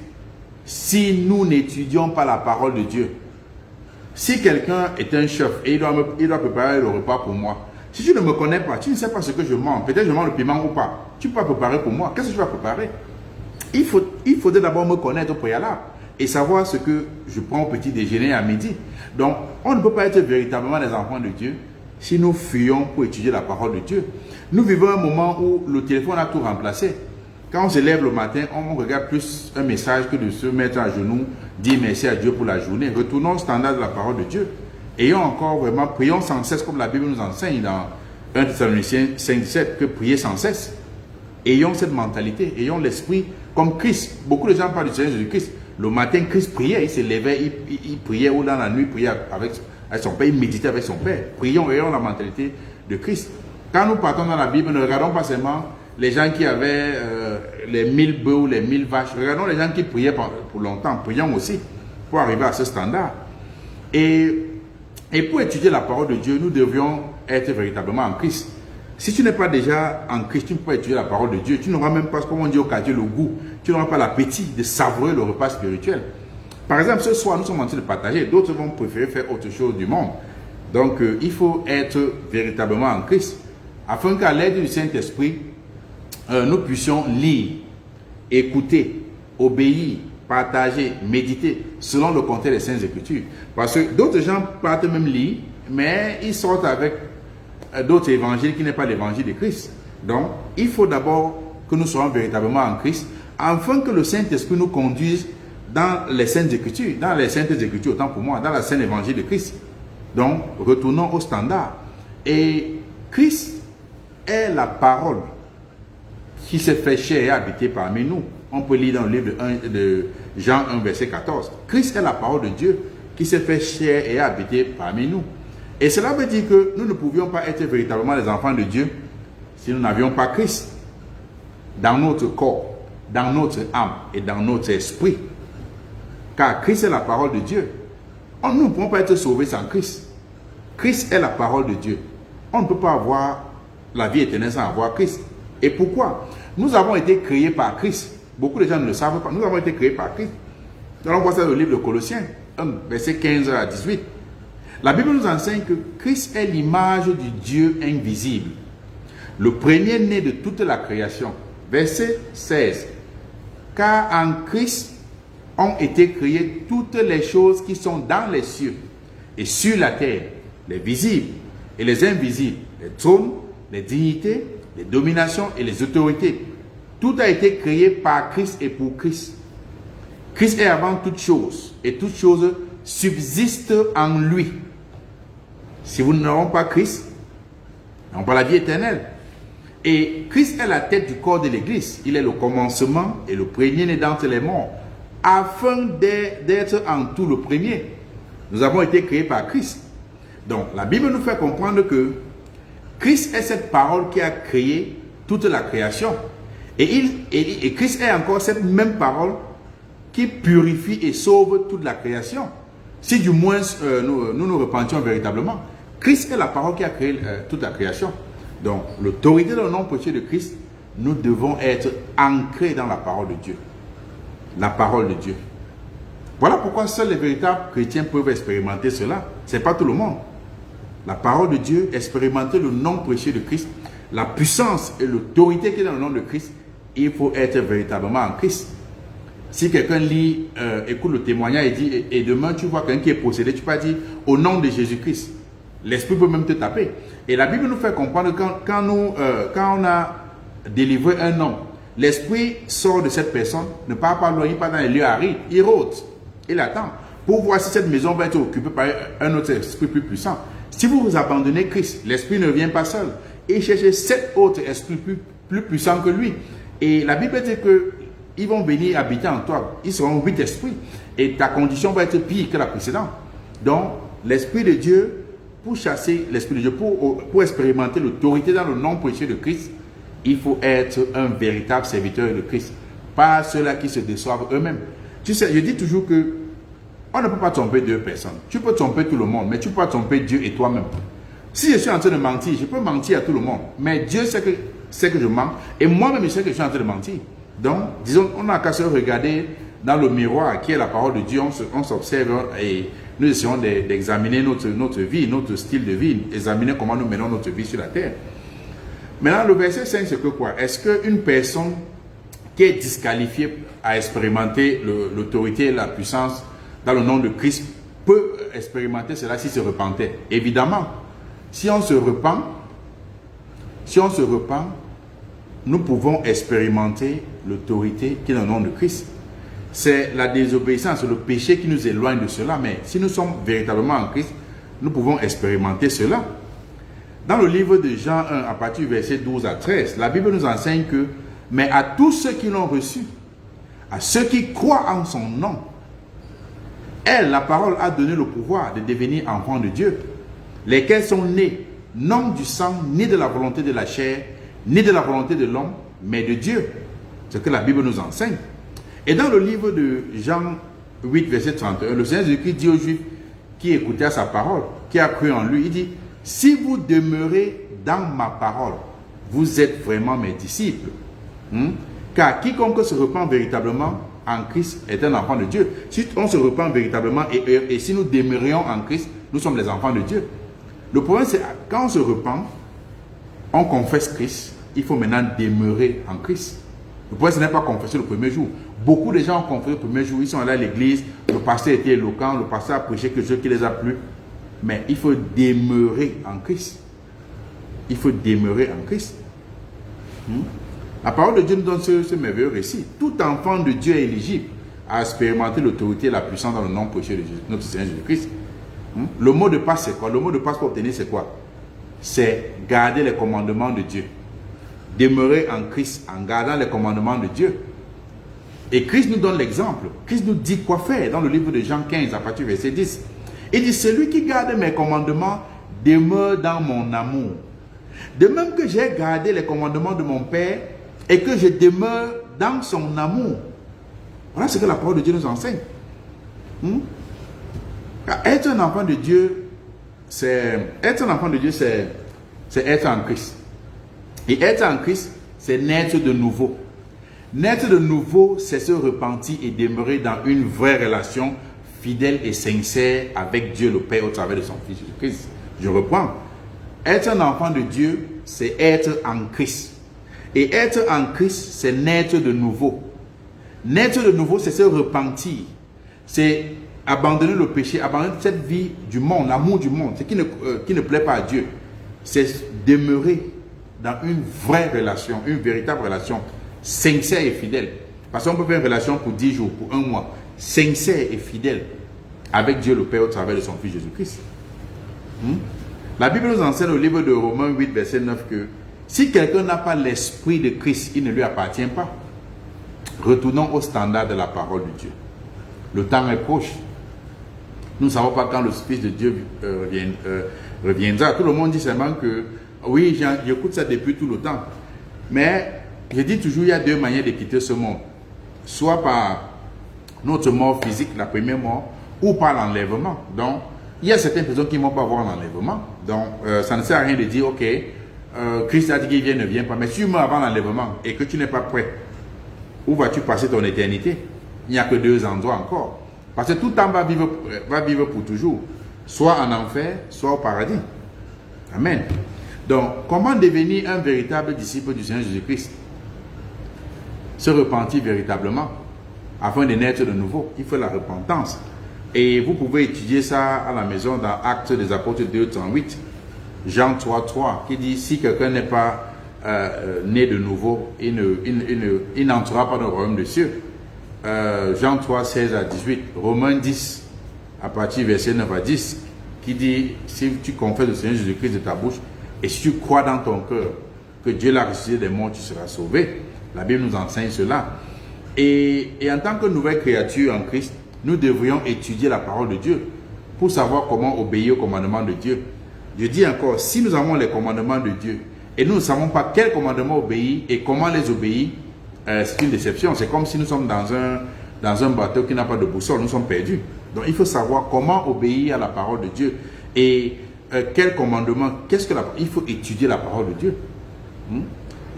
si nous n'étudions pas la parole de Dieu. Si quelqu'un est un chef et il doit préparer le repas pour moi, si tu ne me connais pas, tu ne sais pas ce que je mange, peut-être je mange le piment ou pas, tu peux pas préparer pour moi. Qu'est-ce que tu vas préparer? Il faudrait d'abord me connaître au préalable et savoir ce que je prends au petit déjeuner et à midi. Donc, on ne peut pas être véritablement des enfants de Dieu si nous fuyons pour étudier la parole de Dieu. Nous vivons un moment où le téléphone a tout remplacé. Quand on se lève le matin, on regarde plus un message que de se mettre à genoux, dire merci à Dieu pour la journée. Retournons au standard de la parole de Dieu. Ayons encore vraiment, prions sans cesse comme la Bible nous enseigne dans 1 Thessaloniciens 5,17 que prier sans cesse. Ayons cette mentalité, ayons l'esprit comme Christ. Beaucoup de gens parlent du Seigneur Jésus-Christ. Le matin, Christ priait, il se levait, il priait, ou dans la nuit, il priait avec son Père, il méditait avec son Père. Prions, ayons la mentalité de Christ. Quand nous partons dans la Bible, ne regardons pas seulement les gens qui avaient les 1000 bœufs ou les 1000 vaches. Regardons les gens qui priaient pour longtemps. Prions aussi pour arriver à ce standard. Et pour étudier la parole de Dieu, nous devions être véritablement en Christ. Si tu n'es pas déjà en Christ, tu ne peux pas étudier la parole de Dieu. Tu n'auras même pas, comme on dit au quartier, le goût. Tu n'auras pas l'appétit de savourer le repas spirituel. Par exemple, ce soir, nous sommes en train de partager. D'autres vont préférer faire autre chose du monde. Donc, il faut être véritablement en Christ, afin qu'à l'aide du Saint-Esprit, nous puissions lire, écouter, obéir, partager, méditer, selon le contexte des Saintes Écritures. Parce que d'autres gens partent même lire, mais ils sortent avec d'autres évangiles qui n'est pas l'évangile de Christ. Donc, il faut d'abord que nous soyons véritablement en Christ, afin que le Saint-Esprit nous conduise dans les Saintes Écritures, autant pour moi, dans la Sainte Évangile de Christ. Donc, retournons au standard. Et Christ est la parole qui s'est fait chair et habité parmi nous. On peut lire dans le livre de Jean 1, verset 14. Christ est la parole de Dieu qui s'est fait chair et habité parmi nous. Et cela veut dire que nous ne pouvions pas être véritablement les enfants de Dieu si nous n'avions pas Christ dans notre corps, dans notre âme et dans notre esprit. Car Christ est la parole de Dieu. Nous ne pouvons pas être sauvés sans Christ. Christ est la parole de Dieu. On ne peut pas avoir la vie éternelle sans avoir Christ. Et pourquoi? Nous avons été créés par Christ. Beaucoup de gens ne le savent pas. Nous avons été créés par Christ. Nous allons voir ça dans le livre de Colossiens, 1, verset 15 à 18. La Bible nous enseigne que Christ est l'image du Dieu invisible, le premier-né de toute la création. Verset 16. Car en Christ ont été créées toutes les choses qui sont dans les cieux et sur la terre, les visibles et les invisibles, les trônes, les dignités, les dominations et les autorités. Tout a été créé par Christ et pour Christ. Christ est avant toute chose et toute chose subsiste en lui. Si vous n'avez pas Christ, vous n'avez pas la vie éternelle. Et Christ est la tête du corps de l'Église. Il est le commencement et le premier-né d'entre les morts, afin d'être en tout le premier. Nous avons été créés par Christ. Donc, la Bible nous fait comprendre que Christ est cette parole qui a créé toute la création. Et Christ est encore cette même parole qui purifie et sauve toute la création. Si du moins nous repentions véritablement. Christ est la parole qui a créé toute la création. Donc, l'autorité dans le nom précieux de Christ, nous devons être ancrés dans la parole de Dieu. La parole de Dieu. Voilà pourquoi seuls les véritables chrétiens peuvent expérimenter cela. Ce n'est pas tout le monde. La parole de Dieu, expérimenter le nom précieux de Christ, la puissance et l'autorité qui est dans le nom de Christ, il faut être véritablement en Christ. Si quelqu'un lit, écoute le témoignage et dit, et demain tu vois quelqu'un qui est possédé, tu peux dire au nom de Jésus-Christ. L'esprit peut même te taper. Et la Bible nous fait comprendre que quand on a délivré un homme, l'esprit sort de cette personne, ne part pas loin, il part dans les lieux arides, il rôde, il attend pour voir si cette maison va être occupée par un autre esprit plus puissant. Si vous abandonnez Christ, l'esprit ne vient pas seul. Il cherche 7 autres esprits plus puissants que lui. Et la Bible dit qu'ils vont venir habiter en toi. Ils seront 8 esprits. Et ta condition va être pire que la précédente. Donc, l'Esprit de Dieu, pour chasser l'Esprit de Dieu, pour expérimenter l'autorité dans le nom précieux de Christ, il faut être un véritable serviteur de Christ. Pas ceux-là qui se déçoivent eux-mêmes. Tu sais, je dis toujours que on ne peut pas tromper 2 personnes. Tu peux tromper tout le monde, mais tu ne peux pas tromper Dieu et toi-même. Si je suis en train de mentir, je peux mentir à tout le monde. Mais Dieu sait que je mens. Et moi-même, je sais que je suis en train de mentir. Donc, disons, on n'a qu'à se regarder dans le miroir qui est la parole de Dieu. On s'observe et nous essayons d'examiner notre vie, notre style de vie, examiner comment nous menons notre vie sur la terre. Maintenant, le verset 5, c'est que quoi? Est-ce qu'une personne qui est disqualifiée à expérimenter l'autorité et la puissance dans le nom de Christ peut expérimenter cela s'il se repentait? Évidemment, si on se repent, nous pouvons expérimenter l'autorité qui est dans le nom de Christ. C'est la désobéissance, le péché qui nous éloigne de cela. Mais si nous sommes véritablement en Christ, nous pouvons expérimenter cela. Dans le livre de Jean 1, à partir du verset 12 à 13, la Bible nous enseigne que, mais à tous ceux qui l'ont reçu, à ceux qui croient en son nom, elle, la parole, a donné le pouvoir de devenir enfants de Dieu, lesquels sont nés, non du sang, ni de la volonté de la chair, ni de la volonté de l'homme, mais de Dieu. C'est ce que la Bible nous enseigne. Et dans le livre de Jean 8, verset 31, le Seigneur Jésus-Christ dit aux Juifs qui écoutaient sa parole, qui a cru en lui, il dit, si vous demeurez dans ma parole, vous êtes vraiment mes disciples. Car quiconque se repent véritablement en Christ est un enfant de Dieu. Si on se repent véritablement et si nous demeurions en Christ, nous sommes les enfants de Dieu. Le problème, c'est quand on se repent, on confesse Christ, il faut maintenant demeurer en Christ. Le problème, ce n'est pas confesser le premier jour. Beaucoup de gens ont confessé le premier jour, ils sont allés à l'église, le pasteur était éloquent, le pasteur a prêché quelque chose qui les a plu. Mais il faut demeurer en Christ. Il faut demeurer en Christ. La parole de Dieu nous donne ce merveilleux récit. Tout enfant de Dieu est éligible à expérimenter l'autorité et la puissance dans le nom précieux de notre Seigneur Jésus-Christ. Le mot de passe, c'est quoi? Le mot de passe pour obtenir, c'est quoi? C'est garder les commandements de Dieu. Demeurer en Christ en gardant les commandements de Dieu. Et Christ nous donne l'exemple. Christ nous dit quoi faire dans le livre de Jean 15 à partir du verset 10. Il dit, celui qui garde mes commandements demeure dans mon amour. De même que j'ai gardé les commandements de mon Père et que je demeure dans son amour. Voilà ce que la parole de Dieu nous enseigne. Être un enfant de Dieu, c'est être en Christ. Et être en Christ, c'est naître de nouveau. Naître de nouveau, c'est se repentir et demeurer dans une vraie relation fidèle et sincère avec Dieu le Père au travers de son Fils Jésus-Christ. Je reprends. Être un enfant de Dieu, c'est être en Christ. Et être en Christ, c'est naître de nouveau. Naître de nouveau, c'est se repentir. C'est abandonner le péché, abandonner cette vie du monde, l'amour du monde, ce qui ne plaît pas à Dieu. C'est demeurer dans une vraie relation, une véritable relation, sincère et fidèle. Parce qu'on peut faire une relation pour 10 jours, pour 1 mois, sincère et fidèle avec Dieu le Père au travers de son Fils Jésus-Christ. La Bible nous enseigne au livre de Romains 8, verset 9 que si quelqu'un n'a pas l'esprit de Christ, il ne lui appartient pas. Retournons au standard de la parole de Dieu. Le temps est proche. Nous ne savons pas quand le Fils de Dieu reviendra. Tout le monde dit seulement que oui, j'écoute ça depuis tout le temps. Mais je dis toujours, il y a 2 manières de quitter ce monde. Soit par notre mort physique, la première mort, ou par l'enlèvement. Donc, il y a certaines personnes qui ne vont pas voir l'enlèvement. Donc, ça ne sert à rien de dire, ok, Christ a dit qu'il vient, ne vient pas. Mais si tu meurs avant l'enlèvement et que tu n'es pas prêt, où vas-tu passer ton éternité? Il n'y a que 2 endroits encore. Parce que tout temps va vivre pour toujours. Soit en enfer, soit au paradis. Amen. Donc, comment devenir un véritable disciple du Seigneur Jésus-Christ? Se repentir véritablement, afin de naître de nouveau. Il faut la repentance. Et vous pouvez étudier ça à la maison dans Actes des Apôtres 2:38, Jean 3:3, qui dit, si quelqu'un n'est pas né de nouveau, il n'entrera pas dans le royaume des cieux. Jean 3:16-18, Romains 10, à partir verset 9 à 10, qui dit, si tu confesses le Seigneur Jésus-Christ de ta bouche, et si tu crois dans ton cœur que Dieu l'a ressuscité des morts, tu seras sauvé. La Bible nous enseigne cela. Et en tant que nouvelle créature en Christ, nous devrions étudier la parole de Dieu pour savoir comment obéir aux commandements de Dieu. Je dis encore, si nous avons les commandements de Dieu et nous ne savons pas quels commandements obéir et comment les obéir, c'est une déception. C'est comme si nous sommes dans un bateau qui n'a pas de boussole, nous sommes perdus. Donc il faut savoir comment obéir à la parole de Dieu. Et quel commandement, il faut étudier la parole de Dieu.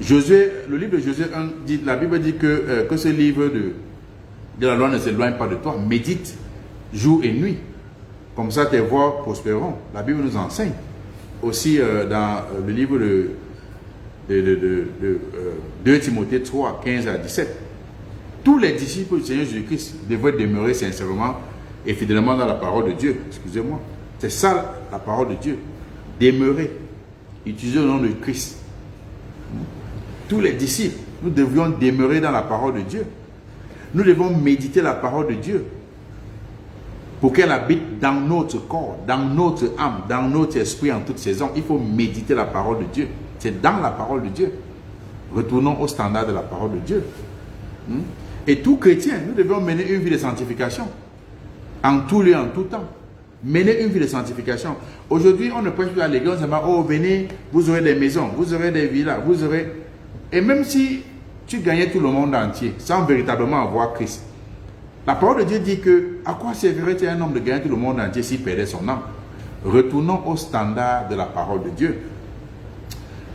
Josué, le livre de Josué 1, la Bible dit que ce livre de la loi ne s'éloigne pas de toi. Médite jour et nuit. Comme ça, tes voies prospéreront. La Bible nous enseigne. Aussi, dans le livre de 2 Timothée 3, 15 à 17. Tous les disciples du Seigneur Jésus-Christ devraient demeurer sincèrement et fidèlement dans la parole de Dieu. Excusez-moi. C'est ça la parole de Dieu. Demeurer. Utiliser le nom de Christ. Tous les disciples, nous devrions demeurer dans la parole de Dieu. Nous devons méditer la parole de Dieu pour qu'elle habite dans notre corps, dans notre âme, dans notre esprit en toute saison. Il faut méditer la parole de Dieu. C'est dans la parole de Dieu. Retournons au standard de la parole de Dieu. Et tout chrétien, nous devons mener une vie de sanctification. En tout lieu, en tout temps. Mener une vie de sanctification. Aujourd'hui, on ne prêche plus à l'église, on se dit, oh, venez, vous aurez des maisons, vous aurez des villas, vous aurez... Et même si tu gagnais tout le monde entier, sans véritablement avoir Christ, la parole de Dieu dit que, à quoi servirait-il un homme de gagner tout le monde entier s'il perdait son âme? Retournons au standard de la parole de Dieu.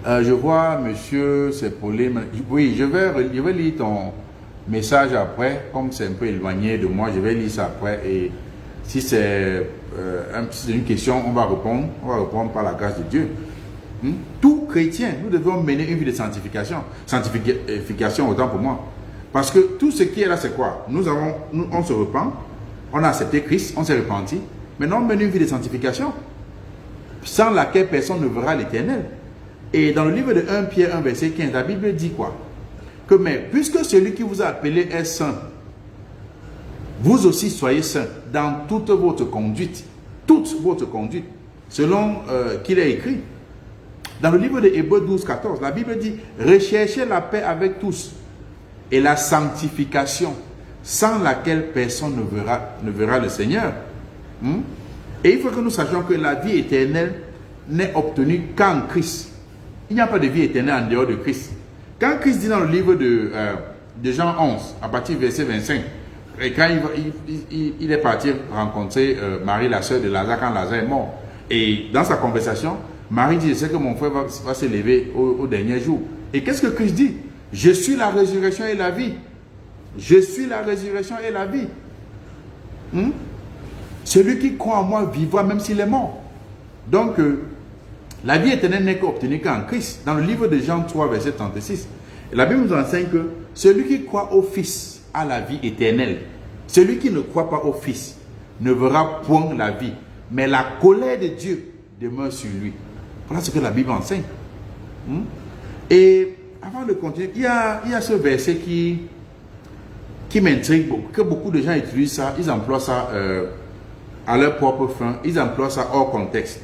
Je vois, monsieur, c'est Pauline. Oui, je vais lire ton message après, comme c'est un peu éloigné de moi, je vais lire ça après. Et si c'est une question, on va répondre par la grâce de Dieu. Tout chrétien, nous devons mener une vie de sanctification. Sanctification, autant pour moi. Parce que tout ce qui est là, c'est quoi? On se repent, on a accepté Christ, on s'est repenti. Maintenant, on mène une vie de sanctification, sans laquelle personne ne verra l'Éternel. Et dans le livre de 1 Pierre 1, verset 15, la Bible dit quoi? Que mais puisque celui qui vous a appelé est saint, vous aussi soyez saints dans toute votre conduite, selon qu'il est écrit. Dans le livre de Hébreux 12, 14, la Bible dit, recherchez la paix avec tous et la sanctification, sans laquelle personne ne verra le Seigneur. Et il faut que nous sachions que la vie éternelle n'est obtenue qu'en Christ. Il n'y a pas de vie éternelle en dehors de Christ. Quand Christ dit dans le livre de Jean 11, à partir du verset 25, et quand il est parti rencontrer Marie, la sœur de Lazare, quand Lazare est mort, et dans sa conversation, Marie dit, je sais que mon frère va se lever au dernier jour. Et qu'est-ce que Christ dit? Je suis la résurrection et la vie. Je suis la résurrection et la vie. Celui qui croit en moi vivra même s'il est mort. Donc, la vie éternelle n'est qu'obtenue qu'en Christ. Dans le livre de Jean 3, verset 36, la Bible nous enseigne que celui qui croit au Fils a la vie éternelle. Celui qui ne croit pas au Fils ne verra point la vie, mais la colère de Dieu demeure sur lui. Voilà ce que la Bible enseigne. Et avant de continuer, il y a ce verset qui m'intrigue beaucoup, que beaucoup de gens utilisent ça, ils emploient ça à leur propre fin, ils emploient ça hors contexte.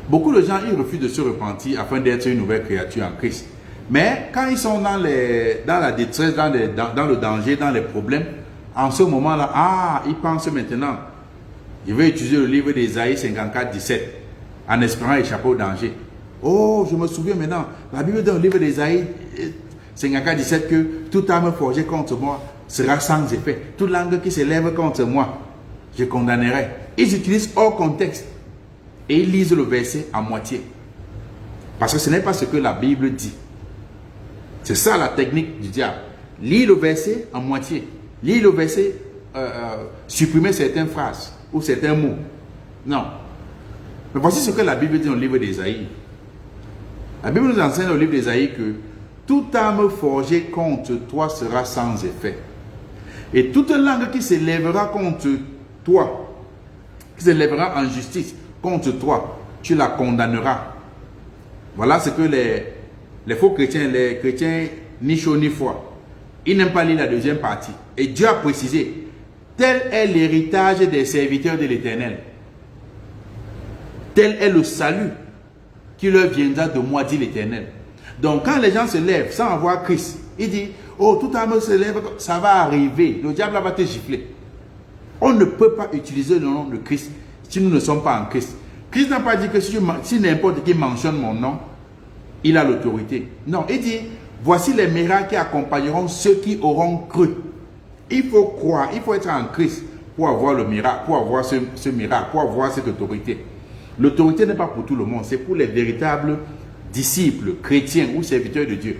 Beaucoup de gens, ils refusent de se repentir afin d'être une nouvelle créature en Christ. Mais quand ils sont dans la détresse, dans le danger, dans les problèmes, en ce moment-là, ils pensent maintenant, je vais utiliser le livre d'Ésaïe 54, 17, en espérant échapper au danger. Oh, je me souviens maintenant, la Bible dans le livre d'Ésaïe 54, 17, que toute âme forgée contre moi sera sans effet. Toute langue qui s'élève contre moi, je condamnerai. Ils utilisent hors contexte et ils lisent le verset à moitié. Parce que ce n'est pas ce que la Bible dit. C'est ça la technique du diable. Lis le verset à moitié. Lis le verset, supprimer certaines phrases ou certains mots. Non. Mais voici ce que la Bible dit dans le livre d'Ésaïe. La Bible nous enseigne dans le livre d'Ésaïe que toute âme forgée contre toi sera sans effet. Et toute langue qui s'élèvera contre toi, qui s'élèvera en justice contre toi, tu la condamneras. Voilà ce que les faux chrétiens, les chrétiens ni chaud ni froid, ils n'aiment pas lire la deuxième partie. Et Dieu a précisé, tel est l'héritage des serviteurs de l'Éternel. Tel est le salut qui leur viendra de moi, dit l'Éternel. Donc quand les gens se lèvent sans avoir Christ, ils disent, oh, toute âme se lève, ça va arriver, le diable va te gifler. On ne peut pas utiliser le nom de Christ si nous ne sommes pas en Christ. Christ n'a pas dit que si n'importe qui mentionne mon nom, il a l'autorité. Non, il dit, voici les miracles qui accompagneront ceux qui auront cru. Il faut croire, il faut être en Christ pour avoir le miracle, pour avoir ce miracle, pour avoir cette autorité. L'autorité n'est pas pour tout le monde, c'est pour les véritables disciples, chrétiens ou serviteurs de Dieu.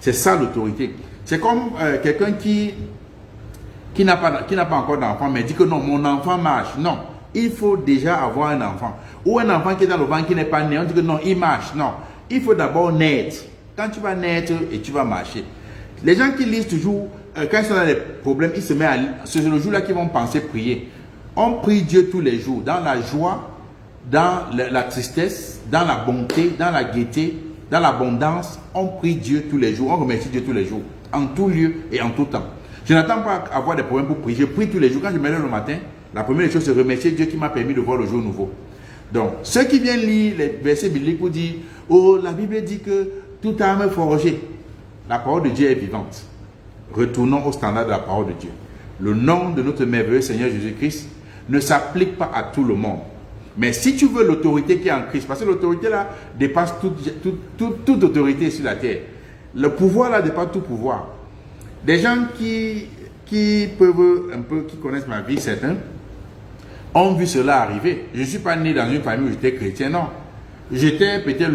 C'est ça l'autorité. C'est comme quelqu'un qui n'a pas encore d'enfant, mais dit que non, mon enfant marche. Non, il faut déjà avoir un enfant. Ou un enfant qui est dans le ventre qui n'est pas né, on dit que non, il marche. Non, il faut d'abord naître. Quand tu vas naître et tu vas marcher. Les gens qui lisent toujours, quand ils sont dans des problèmes, ils se mettent à lire. C'est le jour-là qu'ils vont penser prier. On prie Dieu tous les jours, dans la joie, dans la tristesse, dans la bonté, dans la gaieté, dans l'abondance. On prie Dieu tous les jours, on remercie Dieu tous les jours, en tout lieu et en tout temps. Je n'attends pas avoir des problèmes pour prier. Je prie tous les jours. Quand je me lève le matin, la première chose, c'est remercier Dieu qui m'a permis de voir le jour nouveau. Donc, ceux qui viennent lire les versets bibliques pour dire, oh, la Bible dit que toute âme forgée, la parole de Dieu est vivante. Retournons au standard de la parole de Dieu. Le nom de notre merveilleux Seigneur Jésus-Christ ne s'applique pas à tout le monde. Mais si tu veux l'autorité qui est en Christ, parce que l'autorité là dépasse toute autorité sur la terre. Le pouvoir là dépasse tout pouvoir. Des gens qui peuvent un peu, qui connaissent ma vie, certains, ont vu cela arriver. Je ne suis pas né dans une famille où j'étais chrétien, non. J'étais peut-être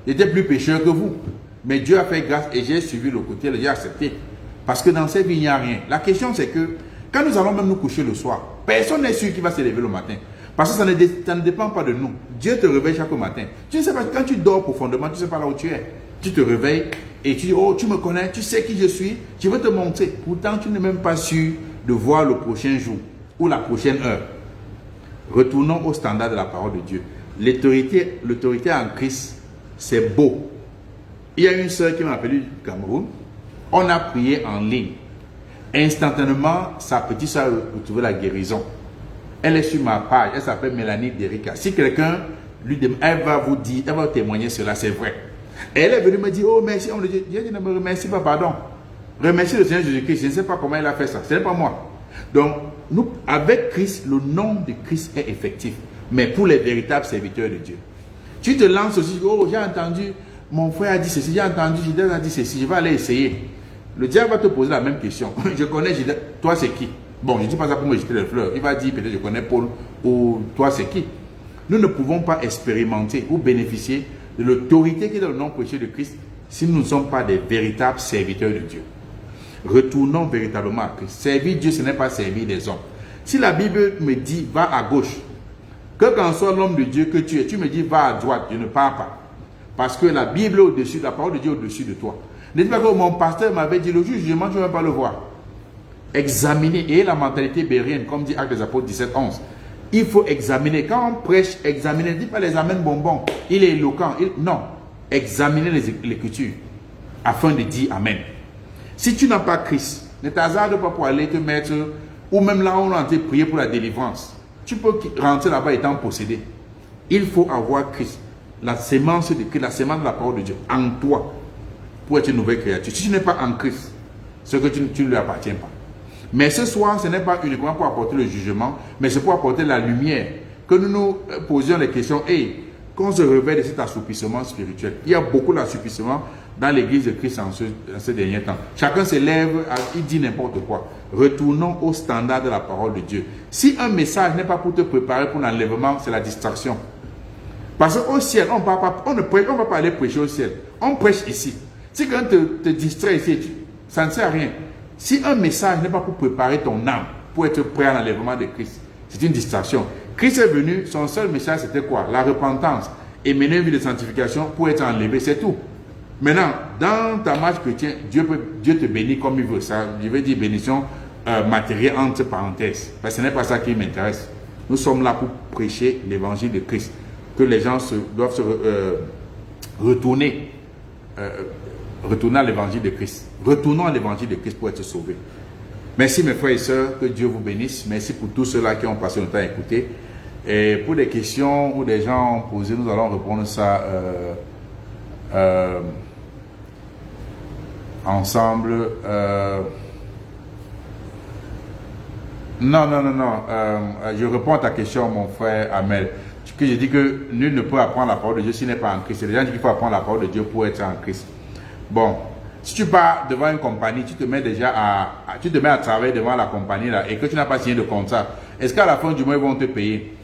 j'étais plus pécheur que vous. Mais Dieu a fait grâce et j'ai suivi le côté, j'ai accepté. Parce que dans cette vie, il n'y a rien. La question c'est que, quand nous allons même nous coucher le soir, personne n'est sûr qui va se lever le matin. Parce que ça ne dépend pas de nous. Dieu te réveille chaque matin. Tu ne sais pas, quand tu dors profondément, tu ne sais pas là où tu es. Tu te réveilles et tu dis, oh, tu me connais, tu sais qui je suis, je vais te montrer. Pourtant, tu n'es même pas sûr de voir le prochain jour ou la prochaine heure. Retournons au standard de la parole de Dieu. L'autorité en Christ, c'est beau. Il y a une sœur qui m'a appelé du Cameroun. On a prié en ligne. Instantanément, sa petite sœur a retrouvé la guérison. Elle est sur ma page. Elle s'appelle Mélanie Derica. Si quelqu'un lui demande, elle va vous dire, elle va témoigner cela, c'est vrai. Et elle est venue me dire, oh merci, on me dit, Dieu ne me remercie pas, pardon. Remercie le Seigneur Jésus-Christ. Je ne sais pas comment il a fait ça. Ce n'est pas moi. Donc, nous, avec Christ, le nom de Christ est effectif. Mais pour les véritables serviteurs de Dieu. Tu te lances aussi, oh, j'ai entendu, mon frère a dit ceci, j'ai entendu, Gideon a dit ceci, je vais aller essayer. Le diable va te poser la même question. Je connais Gideon, toi c'est qui? Bon, je ne dis pas ça pour me jeter les fleurs. Il va dire peut-être je connais Paul ou toi c'est qui? Nous ne pouvons pas expérimenter ou bénéficier de l'autorité qui est dans le nom précieux de Christ si nous ne sommes pas des véritables serviteurs de Dieu. Retournons véritablement à Christ. Servir Dieu, ce n'est pas servir les hommes. Si la Bible me dit va à gauche, que quand soit l'homme de Dieu que tu es, tu me dis va à droite, je ne pars pas. Parce que la Bible est au-dessus, la parole de Dieu est au-dessus de toi. N'est-ce pas que mon pasteur m'avait dit le jugement, tu ne vas pas le voir. Examiner, et la mentalité bérienne, comme dit Actes des Apôtres 17-11. Il faut examiner. Quand on prêche, examiner, ne dis pas les amènes bonbons. Il est éloquent. Non. Examiner les Écritures afin de dire Amen. Si tu n'as pas Christ, ne t'hasarde pas pour aller te mettre, ou même là où on a été prié pour la délivrance. Tu peux rentrer là-bas étant possédé. Il faut avoir Christ. La sémence de Christ, la sémence de la parole de Dieu en toi pour être une nouvelle créature. Si tu n'es pas en Christ, ce que tu ne lui appartiens pas. Mais ce soir, ce n'est pas uniquement pour apporter le jugement, mais c'est pour apporter la lumière. Que nous nous posions les questions, qu'on se réveille de cet assoupissement spirituel. Il y a beaucoup d'assoupissement dans l'église de Christ en ce dernier temps. Chacun se lève, il dit n'importe quoi. Retournons au standard de la parole de Dieu. Si un message n'est pas pour te préparer pour l'enlèvement, c'est la distraction. Parce qu'au ciel, on ne va pas aller prêcher au ciel. On prêche ici. Si quelqu'un te distrait ici, ça ne sert à rien. Si un message n'est pas pour préparer ton âme, pour être prêt à l'enlèvement de Christ, c'est une distraction. Christ est venu, son seul message c'était quoi? La repentance et mener une vie de sanctification pour être enlevé, c'est tout. Maintenant, dans ta marche chrétienne, Dieu te bénit comme il veut. Ça, je veux dire bénédiction matérielle entre parenthèses. Parce que ce n'est pas ça qui m'intéresse. Nous sommes là pour prêcher l'évangile de Christ. Que les gens doivent se retourner à l'évangile de Christ. Retournons à l'évangile de Christ pour être sauvés. Merci mes frères et sœurs, que Dieu vous bénisse. Merci pour tous ceux-là qui ont passé le temps à écouter. Et pour des questions ou des gens ont posé, nous allons répondre ça ensemble. Non. Je réponds à ta question, mon frère Amel. Que je dis que nul ne peut apprendre la parole de Dieu s'il n'est pas en Christ. Les gens disent qu'il faut apprendre la parole de Dieu pour être en Christ. Bon, si tu pars devant une compagnie, tu te mets à travailler devant la compagnie là et que tu n'as pas signé de contrat, est-ce qu'à la fin du mois ils vont te payer?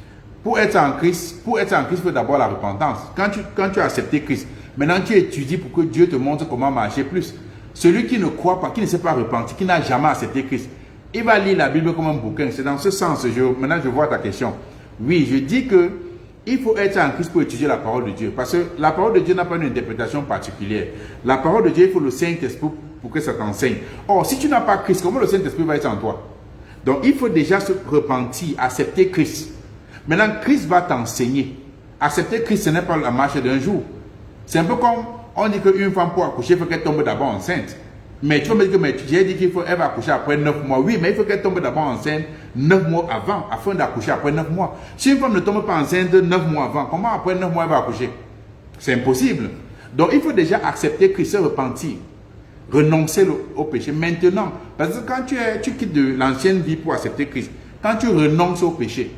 Pour être en Christ, il faut d'abord la repentance. Quand tu as accepté Christ, maintenant tu étudies pour que Dieu te montre comment marcher plus. Celui qui ne croit pas, qui ne s'est pas repenti, qui n'a jamais accepté Christ, il va lire la Bible comme un bouquin. C'est dans ce sens. Maintenant je vois ta question. Oui, je dis que il faut être en Christ pour étudier la parole de Dieu. Parce que la parole de Dieu n'a pas une interprétation particulière. La parole de Dieu, il faut le Saint-Esprit pour que ça t'enseigne. Or, si tu n'as pas Christ, comment le Saint-Esprit va être en toi? Donc, il faut déjà se repentir, accepter Christ. Maintenant, Christ va t'enseigner. Accepter Christ, ce n'est pas la marche d'un jour. C'est un peu comme, on dit qu'une femme pour accoucher, il faut qu'elle tombe d'abord enceinte. Mais tu vas me dire que j'ai dit qu'elle va accoucher après 9 mois. Oui, mais il faut qu'elle tombe d'abord enceinte 9 mois avant, afin d'accoucher après 9 mois. Si une femme ne tombe pas enceinte 9 mois avant, comment après 9 mois elle va accoucher? C'est impossible. Donc il faut déjà accepter Christ, se repentir, renoncer au péché. Maintenant, parce que quand tu quittes de l'ancienne vie pour accepter Christ, quand tu renonces au péché,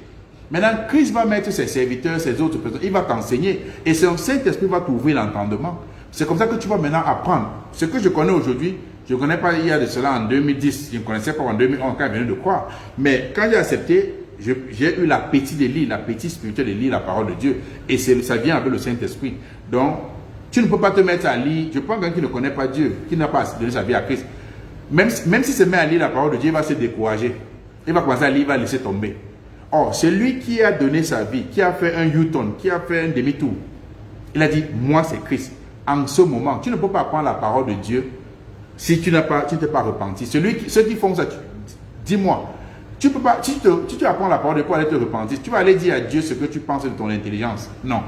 maintenant Christ va mettre ses serviteurs, ses autres personnes, il va t'enseigner. Et son Saint-Esprit va t'ouvrir l'entendement. C'est comme ça que tu vas maintenant apprendre. Ce que je connais aujourd'hui, je ne connais pas il y a de cela en 2010, je ne connaissais pas en 2011 quand je venais de croire. Mais quand j'ai accepté, j'ai eu l'appétit de lire, l'appétit spirituel de lire la parole de Dieu. Et ça vient avec le Saint-Esprit. Donc, tu ne peux pas te mettre à lire. Je pense qu'un qui ne connaît pas Dieu, qui n'a pas donné sa vie à Christ, même s'il se met à lire la parole de Dieu, il va se décourager. Il va commencer à lire, il va laisser tomber. Or, celui qui a donné sa vie, qui a fait un U-turn, qui a fait un demi-tour, il a dit, moi c'est Christ. En ce moment, tu ne peux pas apprendre la parole de Dieu si tu n'es pas repenti. Ceux qui font ça, dis-moi, tu peux pas, si tu apprends la parole de Dieu pour aller te repentir, tu vas aller dire à Dieu ce que tu penses de ton intelligence. Non.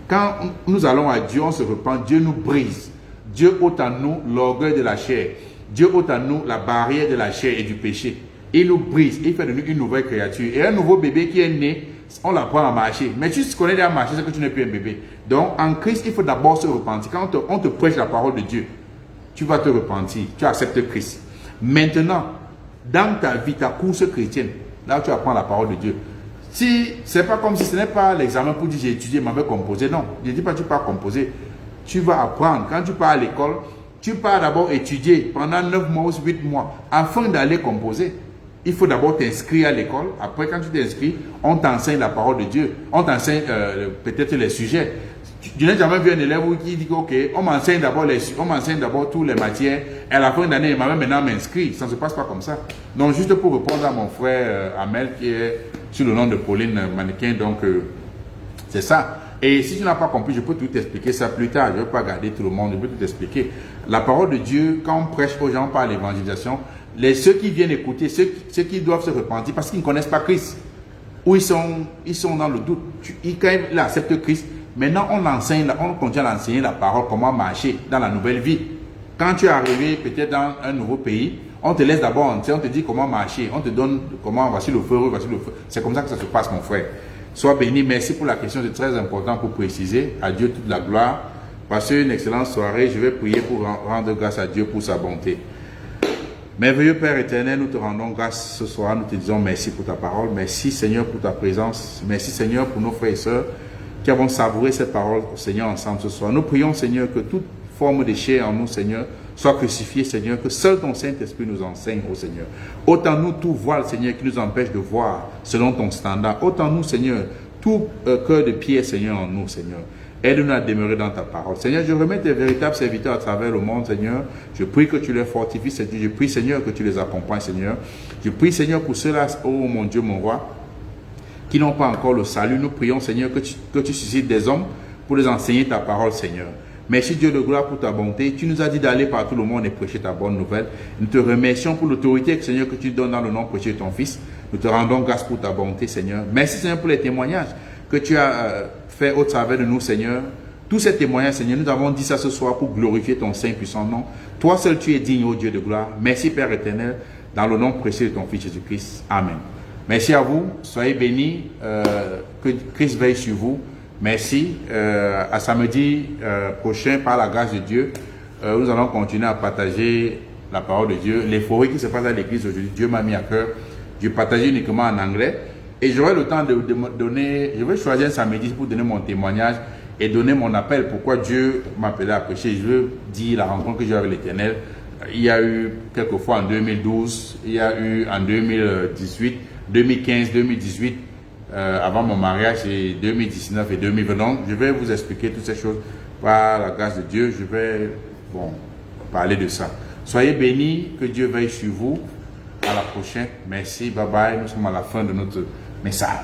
Quand nous allons à Dieu, on se repent, Dieu nous brise. Dieu ôte à nous l'orgueil de la chair. Dieu ôte à nous la barrière de la chair et du péché. Il nous brise, il fait de nous une nouvelle créature. Et un nouveau bébé qui est né, on l'apprend à marcher. Mais tu connais déjà à marcher, c'est que tu n'es plus un bébé. Donc, en Christ, il faut d'abord se repentir. Quand on te prêche la parole de Dieu, tu vas te repentir. Tu acceptes Christ. Maintenant, dans ta vie, ta course chrétienne, là où tu apprends la parole de Dieu, si c'est pas comme si ce n'est pas l'examen pour dire j'ai étudié, m'avais composé. Non, je ne dis pas que tu pars composer. Tu vas apprendre. Quand tu pars à l'école, tu pars d'abord étudier pendant 9 mois ou 8 mois afin d'aller composer. Il faut d'abord t'inscrire à l'école. Après, quand tu t'inscris, on t'enseigne la parole de Dieu. On t'enseigne peut-être les sujets. Je n'ai jamais vu un élève qui dit que, ok, on m'enseigne d'abord toutes les matières, et à la fin d'année, il m'a même maintenant m'inscrit. Ça ne se passe pas comme ça. Donc, juste pour répondre à mon frère Amel, qui est sur le nom de Pauline Mannequin, donc, c'est ça. Et si tu n'as pas compris, je peux tout t'expliquer ça plus tard. Je ne vais pas garder tout le monde, je peux tout t'expliquer. La parole de Dieu, quand on prêche aux gens par l'évangélisation, ceux qui viennent écouter, ceux qui doivent se repentir parce qu'ils ne connaissent pas Christ, ou ils sont dans le doute, quand ils acceptent Christ, maintenant on continue à l'enseigner la parole, comment marcher dans la nouvelle vie. Quand tu es arrivé peut-être dans un nouveau pays, on te laisse d'abord, on te dit comment marcher, on te donne comment, voici le feu, voici le feu. C'est comme ça que ça se passe, mon frère. Sois béni, merci pour la question, c'est très important pour préciser. À Dieu toute la gloire. Passez une excellente soirée. Je vais prier pour rendre grâce à Dieu pour sa bonté. Merveilleux Père éternel, nous te rendons grâce ce soir. Nous te disons merci pour ta parole. Merci Seigneur pour ta présence. Merci Seigneur pour nos frères et sœurs qui avons savouré cette parole, Seigneur, ensemble ce soir. Nous prions Seigneur que toute forme de chair en nous, Seigneur, soit crucifiée, Seigneur, que seul ton Saint-Esprit nous enseigne, ô Seigneur. Autant nous tout voile, Seigneur, qui nous empêche de voir selon ton standard. Autant nous, Seigneur, tout cœur de pierre, Seigneur, en nous, Seigneur. Aide-nous à demeurer dans ta parole. Seigneur, je remets tes véritables serviteurs à travers le monde, Seigneur. Je prie que tu les fortifies, Seigneur. Je prie, Seigneur, que tu les accompagnes, Seigneur. Je prie, Seigneur, pour ceux-là, oh mon Dieu, mon roi, qui n'ont pas encore le salut. Nous prions, Seigneur, que tu suscites des hommes pour les enseigner ta parole, Seigneur. Merci Dieu de gloire pour ta bonté. Tu nous as dit d'aller par tout le monde et prêcher ta bonne nouvelle. Nous te remercions pour l'autorité, Seigneur, que tu donnes dans le nom prêché de ton Fils. Nous te rendons grâce pour ta bonté, Seigneur. Merci, Seigneur, pour les témoignages que tu as fait au travers de nous, Seigneur. Tous ces témoignages, Seigneur, nous avons dit ça ce soir pour glorifier ton saint puissant nom. Toi seul, tu es digne, ô Dieu de gloire. Merci, Père éternel, dans le nom précieux de ton Fils Jésus-Christ. Amen. Merci à vous. Soyez bénis. Que Christ veille sur vous. Merci. À samedi prochain, par la grâce de Dieu, nous allons continuer à partager la parole de Dieu. L'euphorie qui se passe à l'église aujourd'hui, Dieu m'a mis à cœur de partager uniquement en anglais. Et j'aurai le temps de donner, je vais choisir un samedi pour donner mon témoignage et donner mon appel. Pourquoi Dieu m'a appelé à prêcher. Je veux dire la rencontre que j'ai avec l'Éternel. Il y a eu quelques fois en 2012, il y a eu en 2018, 2015, 2018. Avant mon mariage, et 2019 et 2020. Donc, je vais vous expliquer toutes ces choses par la grâce de Dieu. Je vais parler de ça. Soyez bénis, que Dieu veille sur vous. À la prochaine. Merci, bye bye. Nous sommes à la fin de notre message.